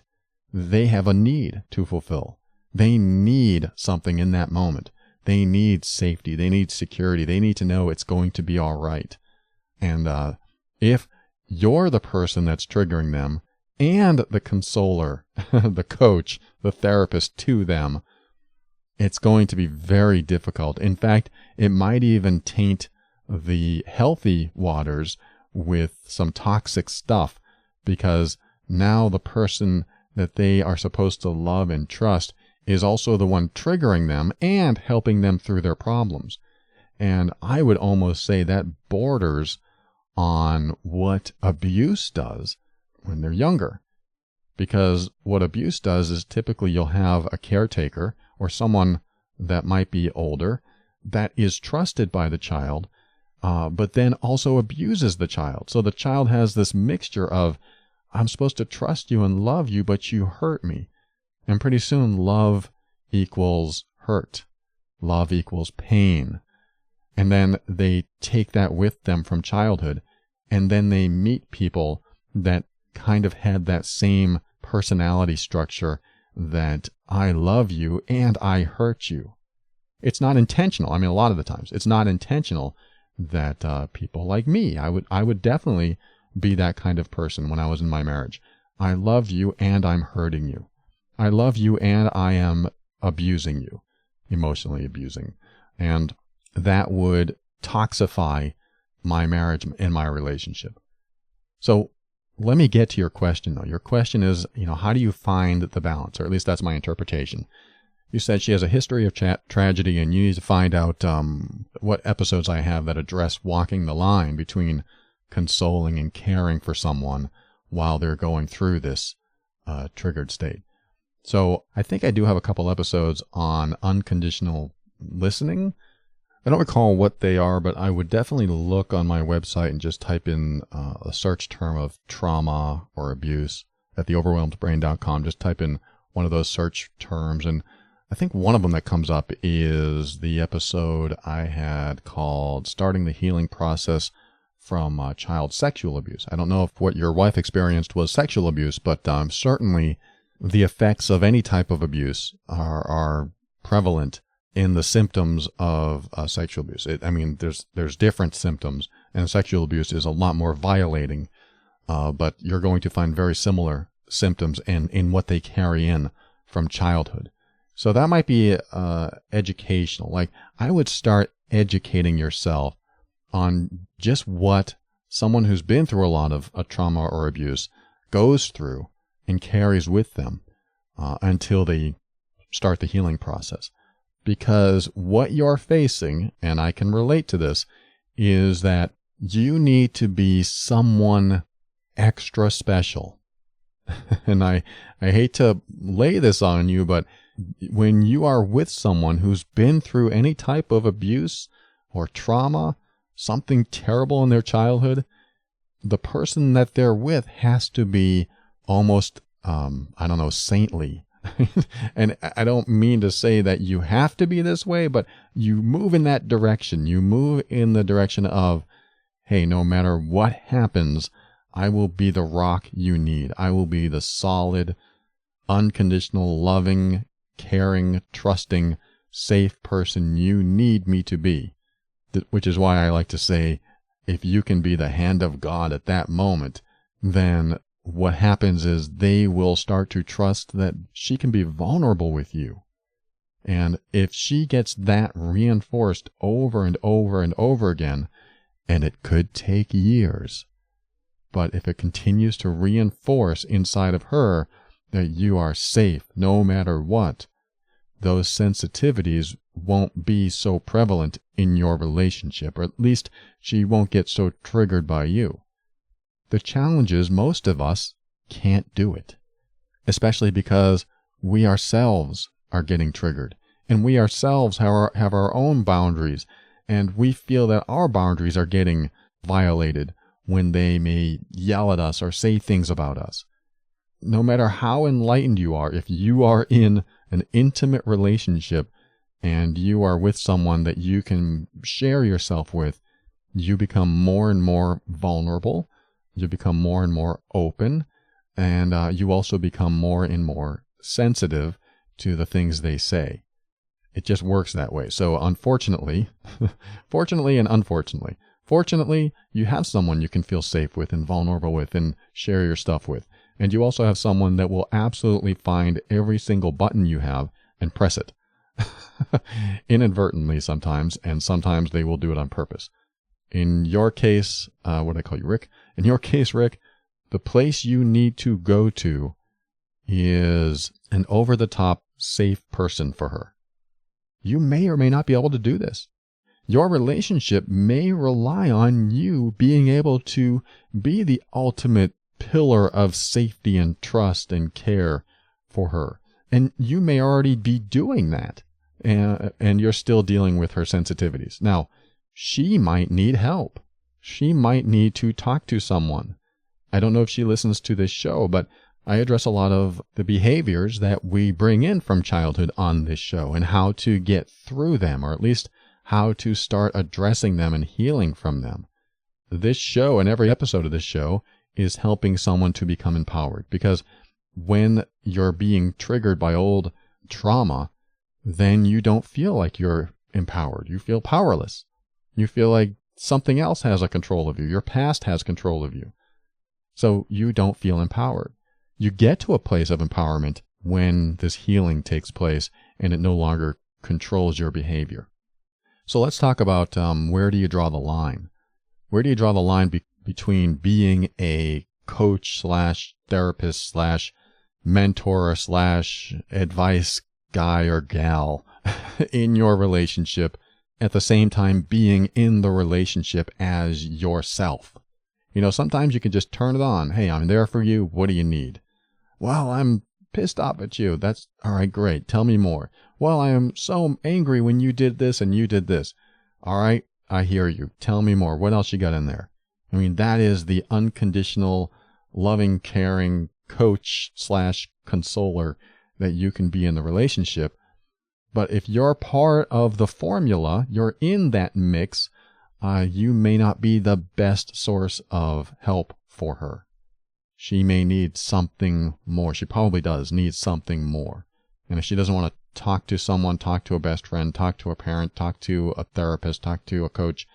A: they have a need to fulfill. They need something in that moment. They need safety. They need security. They need to know it's going to be all right. And if you're the person that's triggering them and the consoler, the coach, the therapist to them, it's going to be very difficult. In fact, it might even taint the healthy waters with some toxic stuff, because now the person that they are supposed to love and trust is also the one triggering them and helping them through their problems. And I would almost say that borders on what abuse does when they're younger. Because what abuse does is typically you'll have a caretaker or someone that might be older that is trusted by the child, but then also abuses the child. So the child has this mixture of, I'm supposed to trust you and love you, but you hurt me. And pretty soon love equals hurt. Love equals pain. And then they take that with them from childhood. And then they meet people that kind of had that same personality structure, that I love you and I hurt you. It's not intentional. I mean, a lot of the times it's not intentional that people like me, I would definitely be that kind of person when I was in my marriage. I love you and I'm hurting you. I love you and I am abusing you, emotionally abusing. And that would toxify my marriage and my relationship. So let me get to your question, though. Your question is, how do you find the balance? Or at least that's my interpretation. You said she has a history of tragedy, and you need to find out what episodes I have that address walking the line between consoling and caring for someone while they're going through this triggered state. So I think I do have a couple episodes on unconditional listening. I don't recall what they are, but I would definitely look on my website and just type in a search term of trauma or abuse at theoverwhelmedbrain.com. Just type in one of those search terms, and I think one of them that comes up is the episode I had called Starting the Healing Process from Child Sexual Abuse. I don't know if what your wife experienced was sexual abuse, but certainly the effects of any type of abuse are prevalent in the symptoms of sexual abuse. There's different symptoms, and sexual abuse is a lot more violating, but you're going to find very similar symptoms in what they carry in from childhood. So that might be educational. Like, I would start educating yourself on just what someone who's been through a lot of a trauma or abuse goes through and carries with them until they start the healing process. Because what you're facing, and I can relate to this, is that you need to be someone extra special. And I hate to lay this on you, but when you are with someone who's been through any type of abuse or trauma, something terrible in their childhood, the person that they're with has to be almost, saintly. And I don't mean to say that you have to be this way, but you move in that direction. You move in the direction of, hey, no matter what happens, I will be the rock you need. I will be the solid, unconditional, loving, caring, trusting, safe person you need me to be. Which is why I like to say, if you can be the hand of God at that moment, then what happens is they will start to trust that she can be vulnerable with you. And if she gets that reinforced over and over and over again, and it could take years, but if it continues to reinforce inside of her that you are safe no matter what, those sensitivities won't be so prevalent in your relationship, or at least she won't get so triggered by you. The challenge is most of us can't do it, especially because we ourselves are getting triggered, and we ourselves have our own boundaries, and we feel that our boundaries are getting violated when they may yell at us or say things about us. No matter how enlightened you are, if you are in an intimate relationship and you are with someone that you can share yourself with, you become more and more vulnerable, you become more and more open, and you also become more and more sensitive to the things they say. It just works that way. So unfortunately, fortunately and unfortunately, fortunately, you have someone you can feel safe with and vulnerable with and share your stuff with. And you also have someone that will absolutely find every single button you have and press it. Inadvertently sometimes, and sometimes they will do it on purpose. In your case, what did I call you, Rick? In your case, Rick, the place you need to go to is an over-the-top safe person for her. You may or may not be able to do this. Your relationship may rely on you being able to be the ultimate pillar of safety and trust and care for her. And you may already be doing that, and you're still dealing with her sensitivities. Now, she might need help. She might need to talk to someone. I don't know if she listens to this show, but I address a lot of the behaviors that we bring in from childhood on this show and how to get through them, or at least how to start addressing them and healing from them. This show and every episode of this show is helping someone to become empowered, because when you're being triggered by old trauma, then you don't feel like you're empowered. You feel powerless. You feel like something else has a control of you. Your past has control of you. So you don't feel empowered. You get to a place of empowerment when this healing takes place and it no longer controls your behavior. So let's talk about where do you draw the line? Where do you draw the line between being a coach / therapist / mentor / advice guy or gal in your relationship, at the same time being in the relationship as yourself? You know, sometimes you can just turn it on. Hey, I'm there for you. What do you need? Well, I'm pissed off at you. That's all right. Great. Tell me more. Well, I am so angry when you did this and you did this. All right. I hear you. Tell me more. What else you got in there? I mean, that is the unconditional, loving, caring coach / consoler that you can be in the relationship. But if you're part of the formula, you're in that mix, you may not be the best source of help for her. She may need something more. She probably does need something more. And if she doesn't want to talk to someone, talk to a best friend, talk to a parent, talk to a therapist, talk to a coach,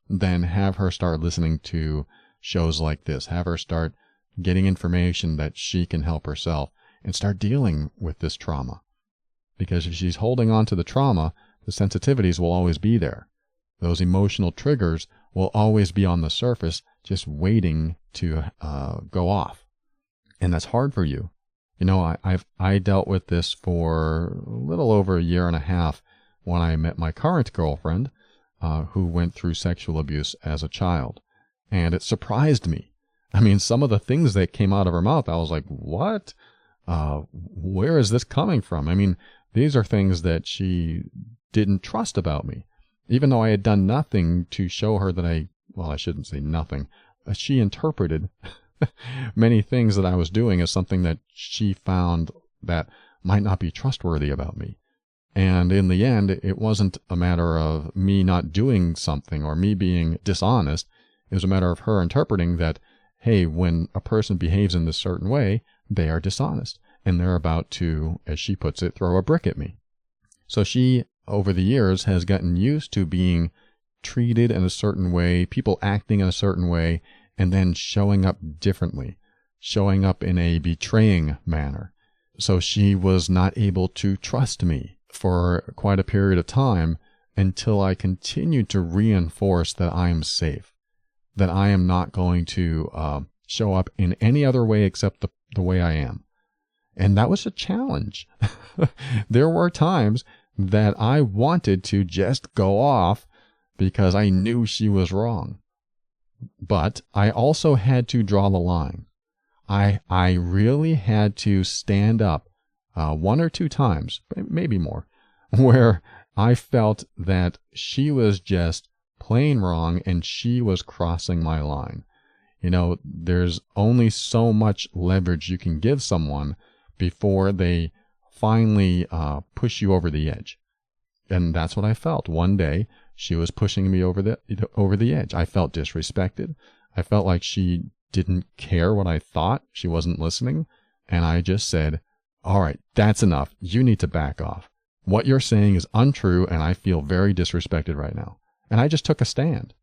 A: then have her start listening to shows like this. Have her start getting information that she can help herself and start dealing with this trauma. Because if she's holding on to the trauma, the sensitivities will always be there. Those emotional triggers will always be on the surface, just waiting to go off. And that's hard for you. You know, I dealt with this for a little over a year and a half when I met my current girlfriend, who went through sexual abuse as a child. And it surprised me. I mean, some of the things that came out of her mouth, I was like, what? Where is this coming from? I mean, these are things that she didn't trust about me. Even though I had done nothing to show her that I shouldn't say nothing. She interpreted many things that I was doing as something that she found that might not be trustworthy about me. And in the end, it wasn't a matter of me not doing something or me being dishonest. It was a matter of her interpreting that, hey, when a person behaves in this certain way, they are dishonest. And they're about to, as she puts it, throw a brick at me. So she, over the years, has gotten used to being treated in a certain way, people acting in a certain way, and then showing up differently, showing up in a betraying manner. So she was not able to trust me for quite a period of time until I continued to reinforce that I am safe, that I am not going to show up in any other way except the way I am. And that was a challenge. There were times that I wanted to just go off because I knew she was wrong. But I also had to draw the line. I really had to stand up one or two times, maybe more, where I felt that she was just plain wrong and she was crossing my line. You know, there's only so much leverage you can give someone before they finally push you over the edge. And that's what I felt. One day, she was pushing me over the edge. I felt disrespected. I felt like she didn't care what I thought. She wasn't listening. And I just said, all right, that's enough. You need to back off. What you're saying is untrue, and I feel very disrespected right now. And I just took a stand.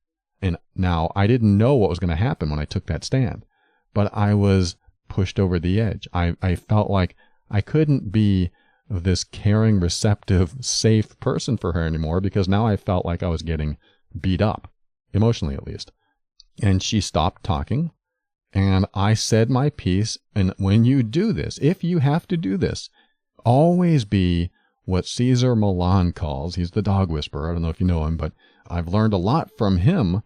A: And now I didn't know what was going to happen when I took that stand, but I was pushed over the edge. I felt like I couldn't be this caring, receptive, safe person for her anymore because now I felt like I was getting beat up, emotionally at least. And she stopped talking, and I said my piece. And when you do this, if you have to do this, always be what Cesar Millan calls, he's the dog whisperer. I don't know if you know him, but I've learned a lot from him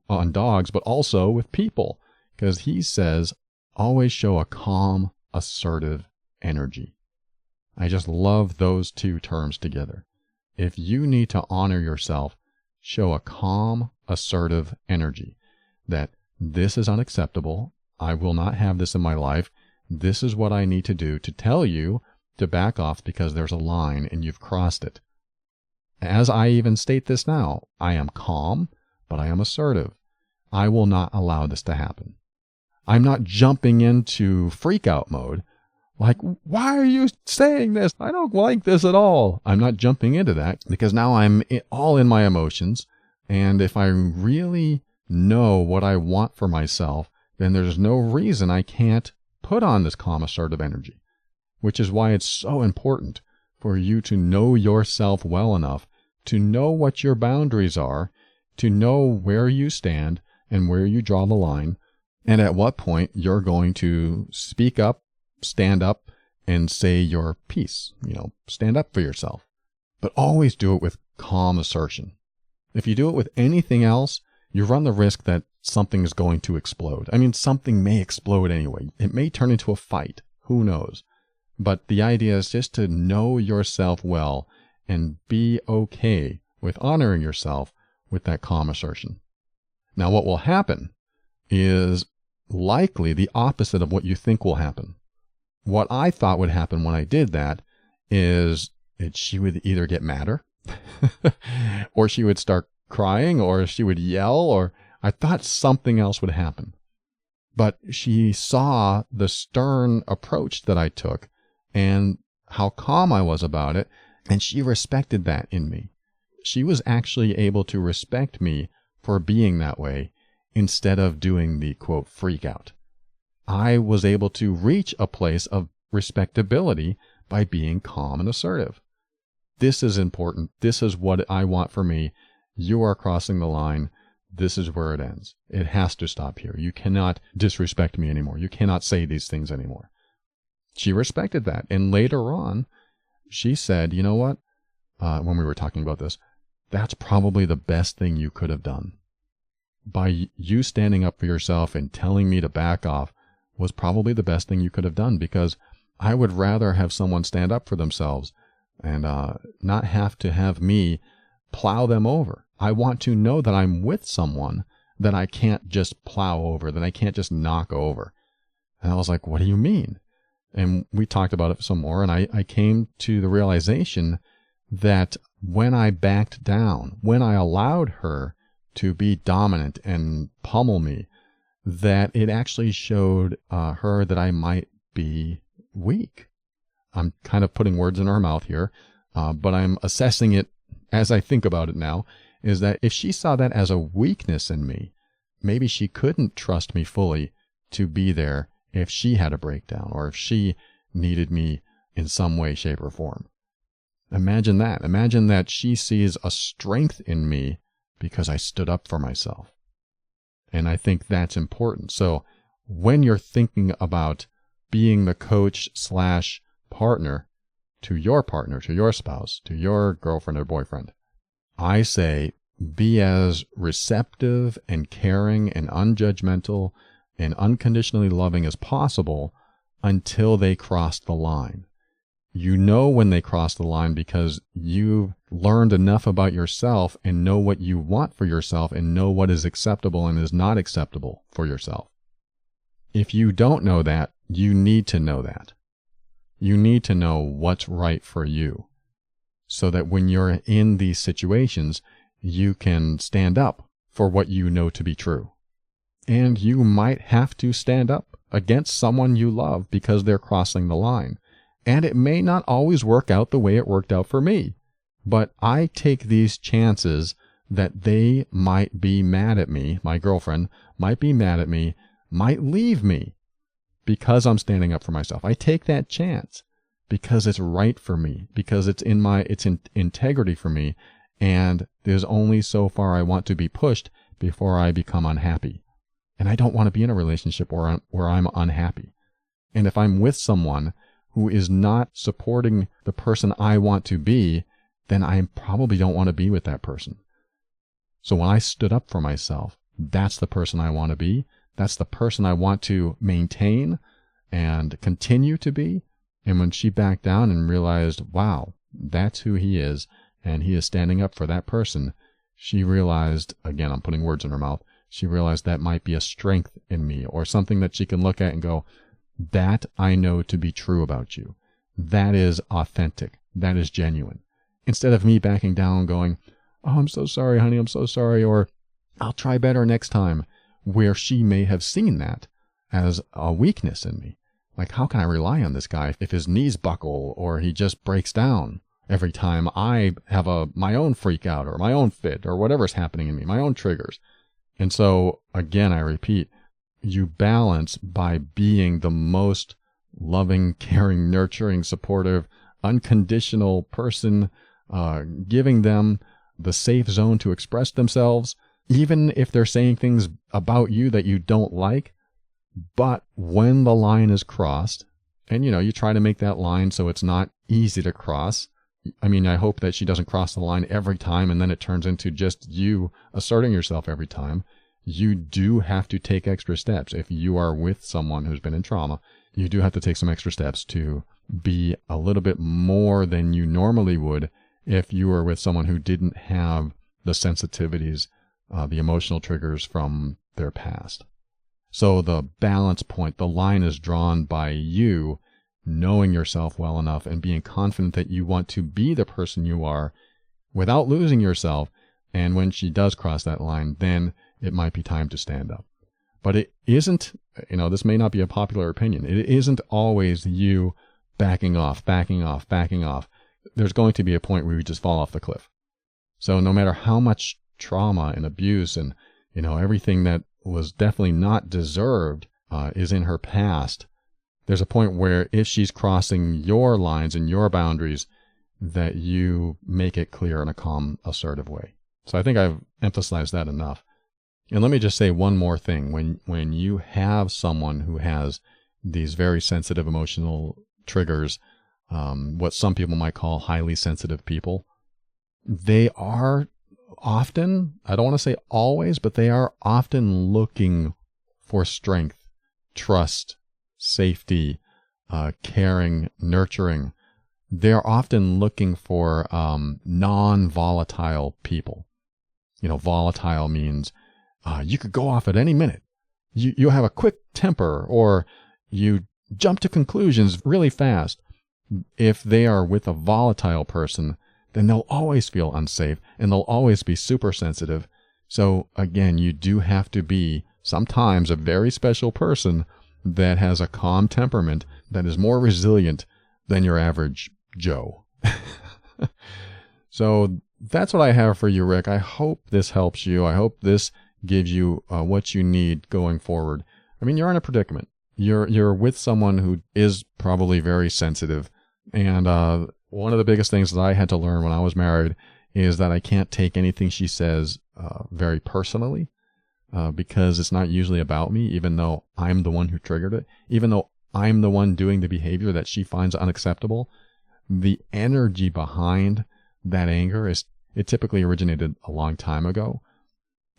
A: on dogs, but also with people, because he says, always show a calm, assertive energy. I just love those two terms together. If you need to honor yourself, show a calm, assertive energy that this is unacceptable. I will not have this in my life. This is what I need to do to tell you to back off because there's a line and you've crossed it. As I even state this now, I am calm, but I am assertive. I will not allow this to happen. I'm not jumping into freak out mode. Like, why are you saying this? I don't like this at all. I'm not jumping into that because now I'm all in my emotions. And if I really know what I want for myself, then there's no reason I can't put on this calm, assertive energy, which is why it's so important for you to know yourself well enough to know what your boundaries are, to know where you stand and where you draw the line, and at what point you're going to speak up, stand up, and say your piece. You know, stand up for yourself. But always do it with calm assertion. If you do it with anything else, you run the risk that something is going to explode. I mean, something may explode anyway. It may turn into a fight. Who knows? But the idea is just to know yourself well and be okay with honoring yourself with that calm assertion. Now, what will happen is likely the opposite of what you think will happen. What I thought would happen when I did that is that she would either get madder or she would start crying or she would yell, or I thought something else would happen. But she saw the stern approach that I took and how calm I was about it, and she respected that in me. She was actually able to respect me for being that way instead of doing the, quote, freak out. I was able to reach a place of respectability by being calm and assertive. This is important. This is what I want for me. You are crossing the line. this is where it ends. It has to stop here. You cannot disrespect me anymore. You cannot say these things anymore. She respected that. And later on, she said, you know what? When we were talking about this, that's probably the best thing you could have done. By you standing up for yourself and telling me to back off was probably the best thing you could have done, because I would rather have someone stand up for themselves and not have to have me plow them over. I want to know that I'm with someone that I can't just plow over, that I can't just knock over. And I was like, what do you mean? And we talked about it some more, and I came to the realization that when I backed down, when I allowed her to be dominant and pummel me, that it actually showed her that I might be weak. I'm kind of putting words in her mouth here, but I'm assessing it as I think about it now, is that if she saw that as a weakness in me, maybe she couldn't trust me fully to be there if she had a breakdown or if she needed me in some way, shape, or form. Imagine that. Imagine that she sees a strength in me because I stood up for myself. And I think that's important. So when you're thinking about being the coach / partner to your spouse, to your girlfriend or boyfriend, I say be as receptive and caring and unjudgmental and unconditionally loving as possible until they cross the line. You know when they cross the line because you've learned enough about yourself and know what you want for yourself and know what is acceptable and is not acceptable for yourself. If you don't know that, you need to know that. You need to know what's right for you so that when you're in these situations, you can stand up for what you know to be true. And you might have to stand up against someone you love because they're crossing the line. And it may not always work out the way it worked out for me. But I take these chances that they might be mad at me, my girlfriend might be mad at me, might leave me because I'm standing up for myself. I take that chance because it's right for me, because it's in integrity for me, and there's only so far I want to be pushed before I become unhappy. And I don't want to be in a relationship where I'm unhappy. And if I'm with someone who is not supporting the person I want to be, then I probably don't want to be with that person. So when I stood up for myself, that's the person I want to be. That's the person I want to maintain and continue to be. And when she backed down and realized, wow, that's who he is, and he is standing up for that person, she realized, again, I'm putting words in her mouth, she realized that might be a strength in me or something that she can look at and go, that I know to be true about you. That is authentic. That is genuine. Instead of me backing down going, oh, I'm so sorry, honey, I'm so sorry, or I'll try better next time, where she may have seen that as a weakness in me. Like, how can I rely on this guy if his knees buckle or he just breaks down every time I have my own freak out or my own fit or whatever's happening in me, my own triggers. And so, again, I repeat, you balance by being the most loving, caring, nurturing, supportive, unconditional person, giving them the safe zone to express themselves, even if they're saying things about you that you don't like. But when the line is crossed, and you try to make that line so it's not easy to cross. I mean, I hope that she doesn't cross the line every time and then it turns into just you asserting yourself every time. You do have to take extra steps. If you are with someone who's been in trauma, you do have to take some extra steps to be a little bit more than you normally would if you were with someone who didn't have the sensitivities, the emotional triggers from their past. So the balance point, the line is drawn by you knowing yourself well enough and being confident that you want to be the person you are without losing yourself. And when she does cross that line, then it might be time to stand up. But it isn't, this may not be a popular opinion. It isn't always you backing off. There's going to be a point where you just fall off the cliff. So no matter how much trauma and abuse and, everything that was definitely not deserved is in her past, there's a point where if she's crossing your lines and your boundaries, that you make it clear in a calm, assertive way. So I think I've emphasized that enough. And let me just say one more thing. When you have someone who has these very sensitive emotional triggers, what some people might call highly sensitive people, they are often, I don't want to say always, but they are often looking for strength, trust, safety, caring, nurturing. They're often looking for non-volatile people. Volatile means you could go off at any minute. You have a quick temper, or you jump to conclusions really fast. If they are with a volatile person, then they'll always feel unsafe and they'll always be super sensitive. So again, you do have to be sometimes a very special person that has a calm temperament that is more resilient than your average Joe. So that's what I have for you, Rick. I hope this helps you. I hope this gives you what you need going forward. I mean, you're in a predicament. You're with someone who is probably very sensitive. And one of the biggest things that I had to learn when I was married is that I can't take anything she says very personally because it's not usually about me, even though I'm the one who triggered it, even though I'm the one doing the behavior that she finds unacceptable. The energy behind that anger it typically originated a long time ago,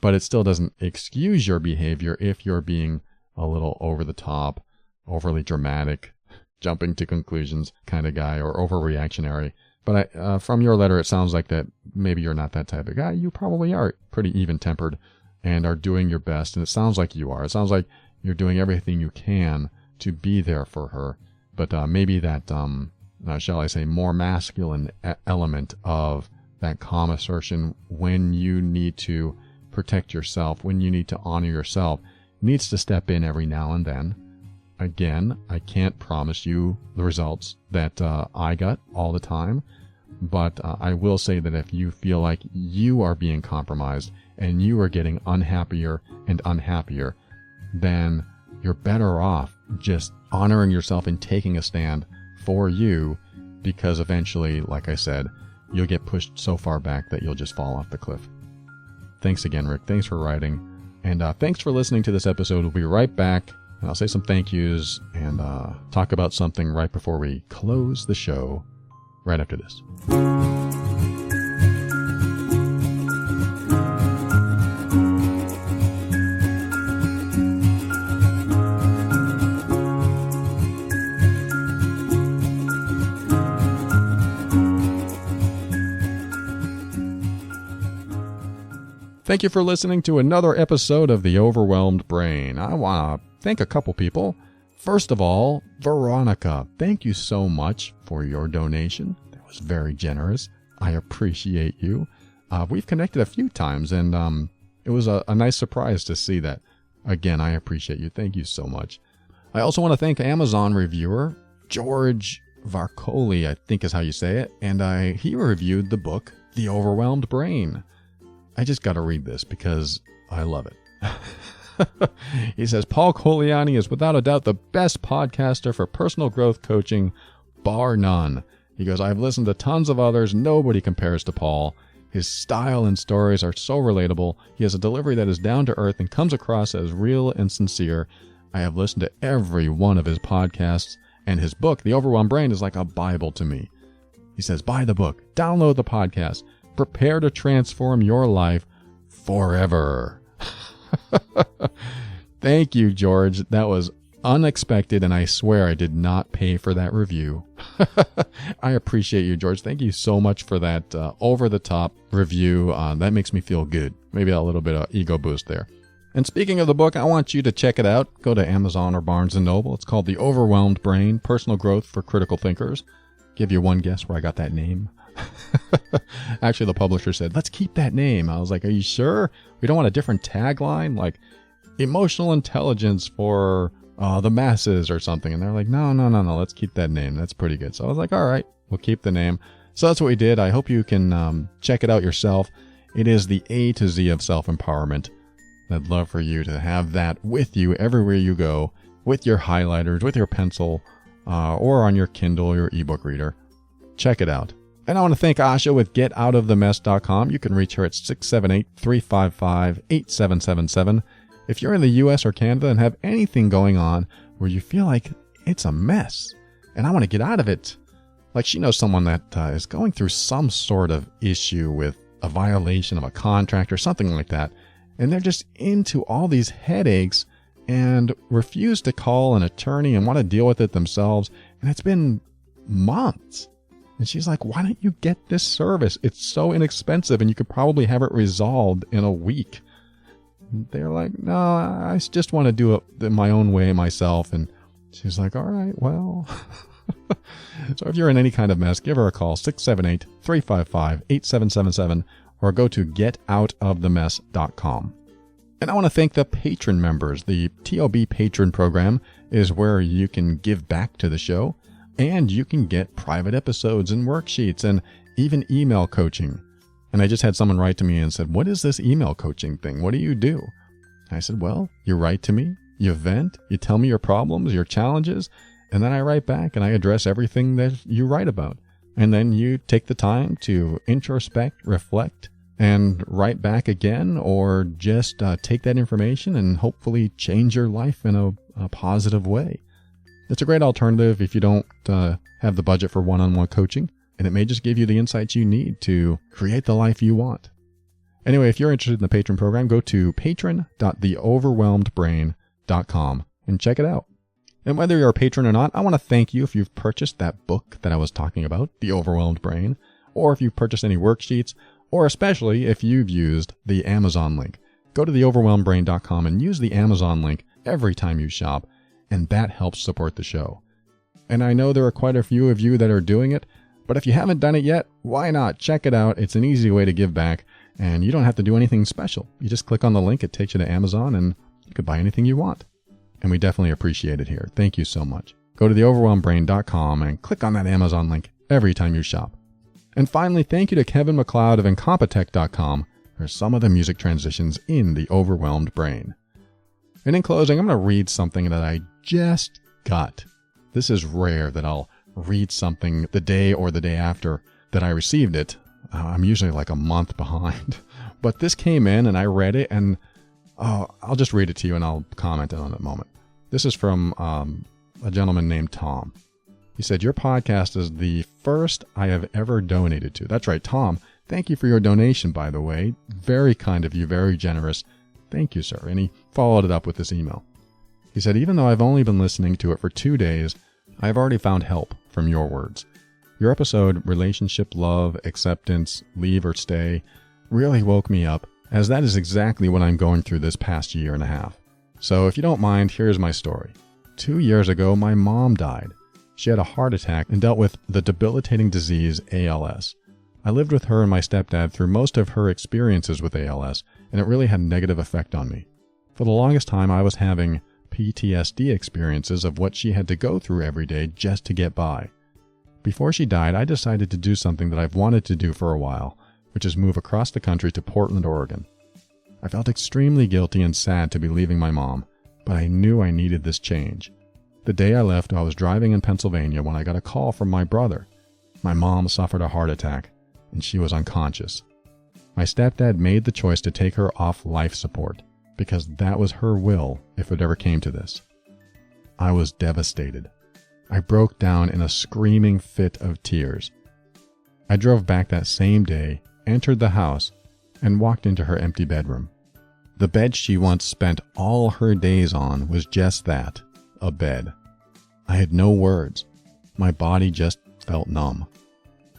A: but it still doesn't excuse your behavior if you're being a little over the top, overly dramatic, jumping to conclusions kind of guy, or overreactionary. But from your letter, it sounds like that maybe you're not that type of guy. You probably are pretty even-tempered and are doing your best, and it sounds like you are. It sounds like you're doing everything you can to be there for her. But maybe that, shall I say, more masculine element of that calm assertion when you need to protect yourself, when you need to honor yourself, needs to step in every now and then. Again, I can't promise you the results that I got all the time, but I will say that if you feel like you are being compromised and you are getting unhappier and unhappier, then you're better off just honoring yourself and taking a stand for you, because eventually, like I said, you'll get pushed so far back that you'll just fall off the cliff. Thanks again, Rick. Thanks for writing. And thanks for listening to this episode. We'll be right back. And I'll say some thank yous and talk about something right before we close the show right after this. Thank you for listening to another episode of The Overwhelmed Brain. I want to thank a couple people. First of all, Veronica, thank you so much for your donation. That was very generous. I appreciate you. We've connected a few times, and it was a nice surprise to see that. Again, I appreciate you. Thank you so much. I also want to thank Amazon reviewer George Varcoli, I think is how you say it, and he reviewed the book The Overwhelmed Brain. I just got to read this because I love it. He says, Paul Coliani is without a doubt the best podcaster for personal growth coaching, bar none. He goes, I've listened to tons of others. Nobody compares to Paul. His style and stories are so relatable. He has a delivery that is down to earth and comes across as real and sincere. I have listened to every one of his podcasts, and his book, The Overwhelmed Brain, is like a Bible to me. He says, buy the book, download the podcast, prepare to transform your life forever. Thank you, George. That was unexpected, and I swear I did not pay for that review. I appreciate you, George. Thank you so much for that over-the-top review. That makes me feel good. Maybe a little bit of ego boost there. And speaking of the book, I want you to check it out. Go to Amazon or Barnes & Noble. It's called The Overwhelmed Brain, Personal Growth for Critical Thinkers. Give you one guess where I got that name. Actually, the publisher said, let's keep that name. I was like, are you sure? We don't want a different tagline, like emotional intelligence for the masses or something. And they're like, no, let's keep that name. That's pretty good. So I was like, all right, we'll keep the name. So that's what we did. I hope you can check it out yourself. It is the A to Z of self-empowerment. I'd love for you to have that with you everywhere you go, with your highlighters, with your pencil, or on your Kindle, your ebook reader. Check it out. And I want to thank Asha with getoutofthemess.com. You can reach her at 678-355-8777. If you're in the US or Canada and have anything going on where you feel like it's a mess and I want to get out of it, like she knows someone that is going through some sort of issue with a violation of a contract or something like that, and they're just into all these headaches and refuse to call an attorney and want to deal with it themselves, and it's been months. And she's like, why don't you get this service? It's so inexpensive and you could probably have it resolved in a week. And they're like, no, I just want to do it my own way myself. And she's like, all right, well. So if you're in any kind of mess, give her a call, 678-355-8777, or go to getoutofthemess.com. And I want to thank the patron members. The TOB Patron Program is where you can give back to the show, and you can get private episodes and worksheets and even email coaching. And I just had someone write to me and said, what is this email coaching thing? What do you do? I said, well, you write to me, you vent, you tell me your problems, your challenges, and then I write back and I address everything that you write about. And then you take the time to introspect, reflect, and write back again, or just take that information and hopefully change your life in a positive way. It's a great alternative if you don't have the budget for one-on-one coaching, and it may just give you the insights you need to create the life you want. Anyway, if you're interested in the patron program, go to patron.theoverwhelmedbrain.com and check it out. And whether you're a patron or not, I want to thank you if you've purchased that book that I was talking about, The Overwhelmed Brain, or if you've purchased any worksheets, or especially if you've used the Amazon link. Go to theoverwhelmedbrain.com and use the Amazon link every time you shop, and that helps support the show. And I know there are quite a few of you that are doing it, but if you haven't done it yet, why not? Check it out. It's an easy way to give back, and you don't have to do anything special. You just click on the link, it takes you to Amazon, and you can buy anything you want. And we definitely appreciate it here. Thank you so much. Go to theoverwhelmedbrain.com and click on that Amazon link every time you shop. And finally, thank you to Kevin McLeod of Incompetech.com for some of the music transitions in The Overwhelmed Brain. And in closing, I'm going to read something that I just got. This is rare that I'll read something the day or the day after that I received it. I'm usually like a month behind. But this came in and I read it, and I'll just read it to you and I'll comment on it in a moment. This is from a gentleman named Tom. He said, your podcast is the first I have ever donated to. That's right, Tom. Thank you for your donation, by the way. Very kind of you, very generous. Thank you, sir. And he followed it up with this email. He said, even though I've only been listening to it for 2 days, I've already found help from your words. Your episode, Relationship, Love, Acceptance, Leave or Stay, really woke me up, as that is exactly what I'm going through this past year and a half. So if you don't mind, here's my story. 2 years ago, my mom died. She had a heart attack and dealt with the debilitating disease ALS. I lived with her and my stepdad through most of her experiences with ALS, and it really had a negative effect on me. For the longest time, I was having PTSD experiences of what she had to go through every day just to get by. Before she died, I decided to do something that I've wanted to do for a while, which is move across the country to Portland, Oregon. I felt extremely guilty and sad to be leaving my mom, but I knew I needed this change. The day I left, I was driving in Pennsylvania when I got a call from my brother. My mom suffered a heart attack, and she was unconscious. My stepdad made the choice to take her off life support, because that was her will if it ever came to this. I was devastated. I broke down in a screaming fit of tears. I drove back that same day, entered the house, and walked into her empty bedroom. The bed she once spent all her days on was just that, a bed. I had no words. My body just felt numb.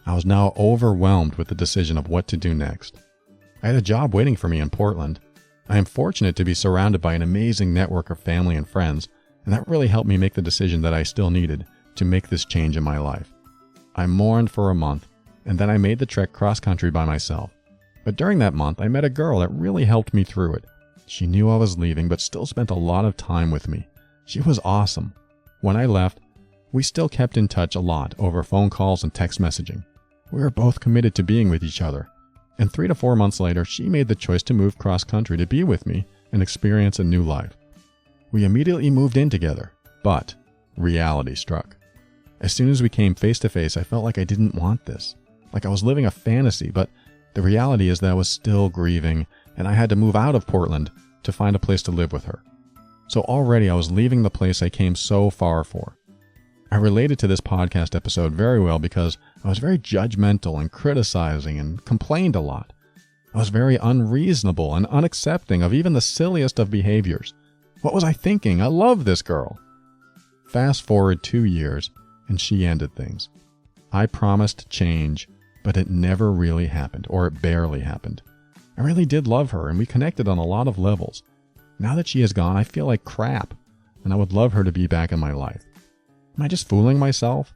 A: I was now overwhelmed with the decision of what to do next. I had a job waiting for me in Portland. I am fortunate to be surrounded by an amazing network of family and friends, and that really helped me make the decision that I still needed to make this change in my life. I mourned for a month, and then I made the trek cross-country by myself. But during that month, I met a girl that really helped me through it. She knew I was leaving, but still spent a lot of time with me. She was awesome. When I left, we still kept in touch a lot over phone calls and text messaging. We were both committed to being with each other. And 3 to 4 months later, she made the choice to move cross-country to be with me and experience a new life. We immediately moved in together, but reality struck. As soon as we came face to face, I felt like I didn't want this. like I was living a fantasy, but the reality is that I was still grieving, and I had to move out of Portland to find a place to live with her. So already I was leaving the place I came so far for. I related to this podcast episode very well because I was very judgmental and criticizing and complained a lot. I was very unreasonable and unaccepting of even the silliest of behaviors. What was I thinking? I love this girl. Fast forward 2 years, and she ended things. I promised change, but it never really happened, or it barely happened. I really did love her, and we connected on a lot of levels. Now that she is gone, I feel like crap, and I would love her to be back in my life. Am I just fooling myself?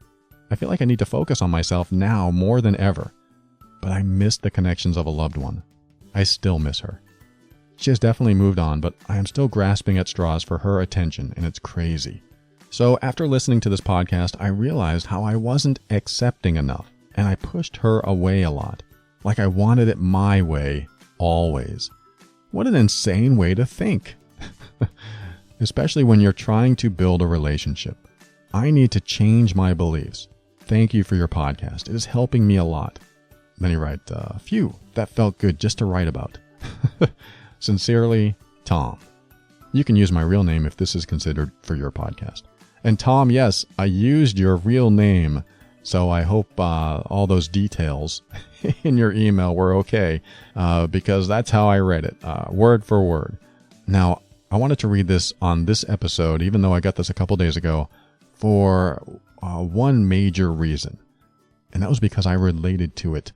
A: I feel like I need to focus on myself now more than ever. But I miss the connections of a loved one. I still miss her. She has definitely moved on, but I am still grasping at straws for her attention, and it's crazy. So after listening to this podcast, I realized how I wasn't accepting enough, and I pushed her away a lot. Like I wanted it my way, always. What an insane way to think. Especially when you're trying to build a relationship. I need to change my beliefs. Thank you for your podcast. It is helping me a lot. Then you write, phew, that felt good just to write about. Sincerely, Tom. You can use my real name if this is considered for your podcast. And Tom, yes, I used your real name, so I hope all those details in your email were okay, because that's how I read it, word for word. Now, I wanted to read this on this episode, even though I got this a couple days ago, for one major reason, and that was because I related to it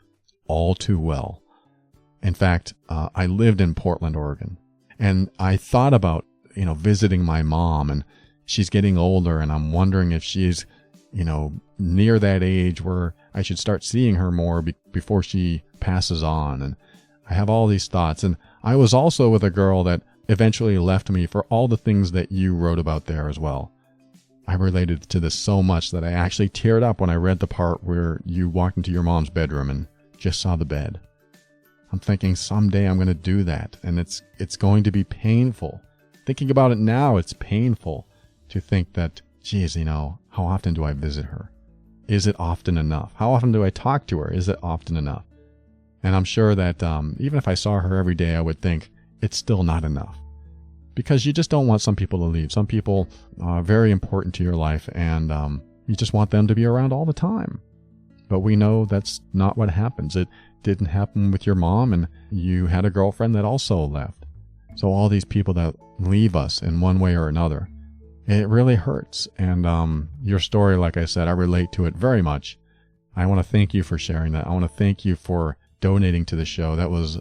A: all too well. In fact, I lived in Portland, Oregon, and I thought about, visiting my mom, and she's getting older, and I'm wondering if she's, near that age where I should start seeing her more before she passes on. And I have all these thoughts, and I was also with a girl that eventually left me for all the things that you wrote about there as well. I related to this so much that I actually teared up when I read the part where you walked into your mom's bedroom and just saw the bed. I'm thinking someday I'm going to do that, and it's going to be painful. Thinking about it now, it's painful to think that, geez, how often do I visit her? Is it often enough? How often do I talk to her? Is it often enough? And I'm sure that even if I saw her every day, I would think it's still not enough. Because you just don't want some people to leave. Some people are very important to your life, and you just want them to be around all the time. But we know that's not what happens. It didn't happen with your mom, and you had a girlfriend that also left. So all these people that leave us in one way or another, it really hurts. And your story, like I said, I relate to it very much. I want to thank you for sharing that. I want to thank you for donating to the show. That was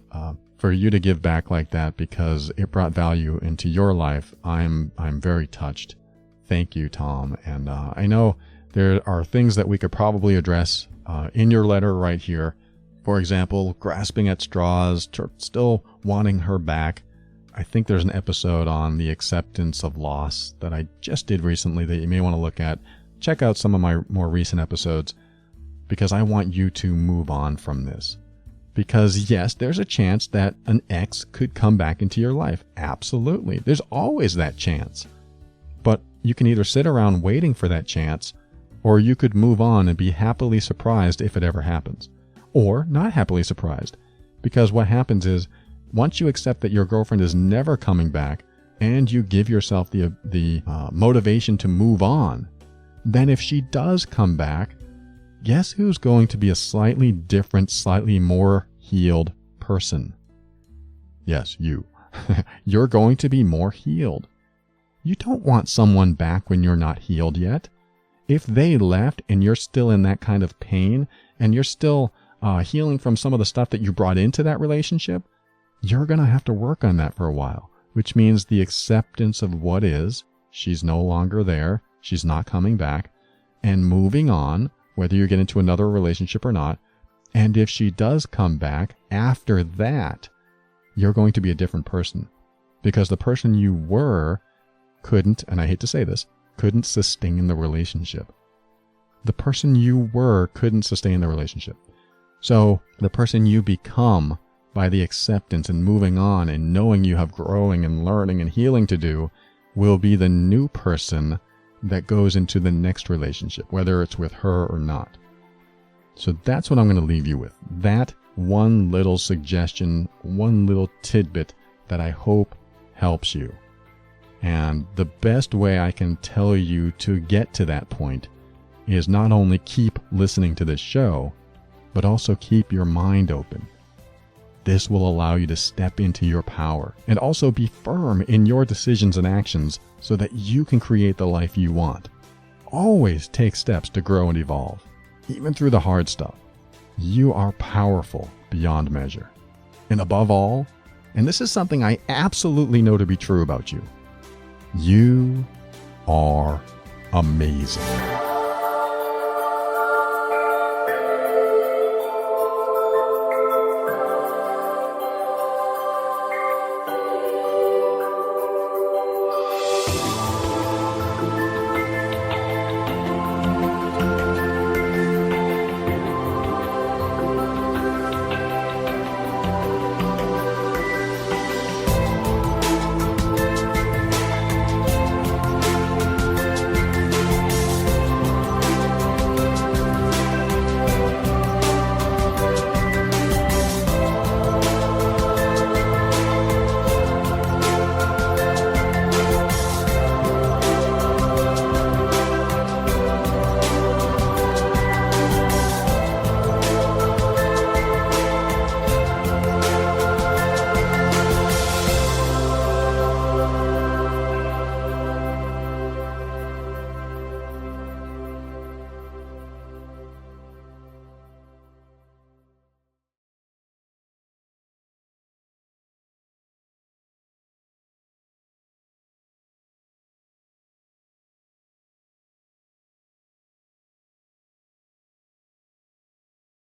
A: for you to give back like that, because it brought value into your life. I'm very touched. Thank you, Tom. And I know there are things that we could probably address in your letter right here. For example, grasping at straws, still wanting her back. I think there's an episode on the acceptance of loss that I just did recently that you may want to look at. Check out some of my more recent episodes, because I want you to move on from this. Because yes, there's a chance that an ex could come back into your life. Absolutely. There's always that chance. But you can either sit around waiting for that chance, or you could move on and be happily surprised if it ever happens. Or not happily surprised. Because what happens is, once you accept that your girlfriend is never coming back, and you give yourself the motivation to move on, then if she does come back, guess who's going to be a slightly different, slightly more healed person? Yes, you. You're going to be more healed. You don't want someone back when you're not healed yet. If they left and you're still in that kind of pain, and you're still healing from some of the stuff that you brought into that relationship, you're going to have to work on that for a while, which means the acceptance of what is. She's no longer there. She's not coming back. And moving on, whether you get into another relationship or not. And if she does come back, after that, you're going to be a different person. Because the person you were couldn't, and I hate to say this, couldn't sustain the relationship. The person you were couldn't sustain the relationship. So the person you become by the acceptance and moving on and knowing you have growing and learning and healing to do will be the new person that goes into the next relationship, whether it's with her or not. So that's what I'm going to leave you with. That one little suggestion, one little tidbit that I hope helps you. And the best way I can tell you to get to that point is not only keep listening to this show, but also keep your mind open. This will allow you to step into your power and also be firm in your decisions and actions so that you can create the life you want. Always take steps to grow and evolve, even through the hard stuff. You are powerful beyond measure. And above all, and this is something I absolutely know to be true about you, you are amazing.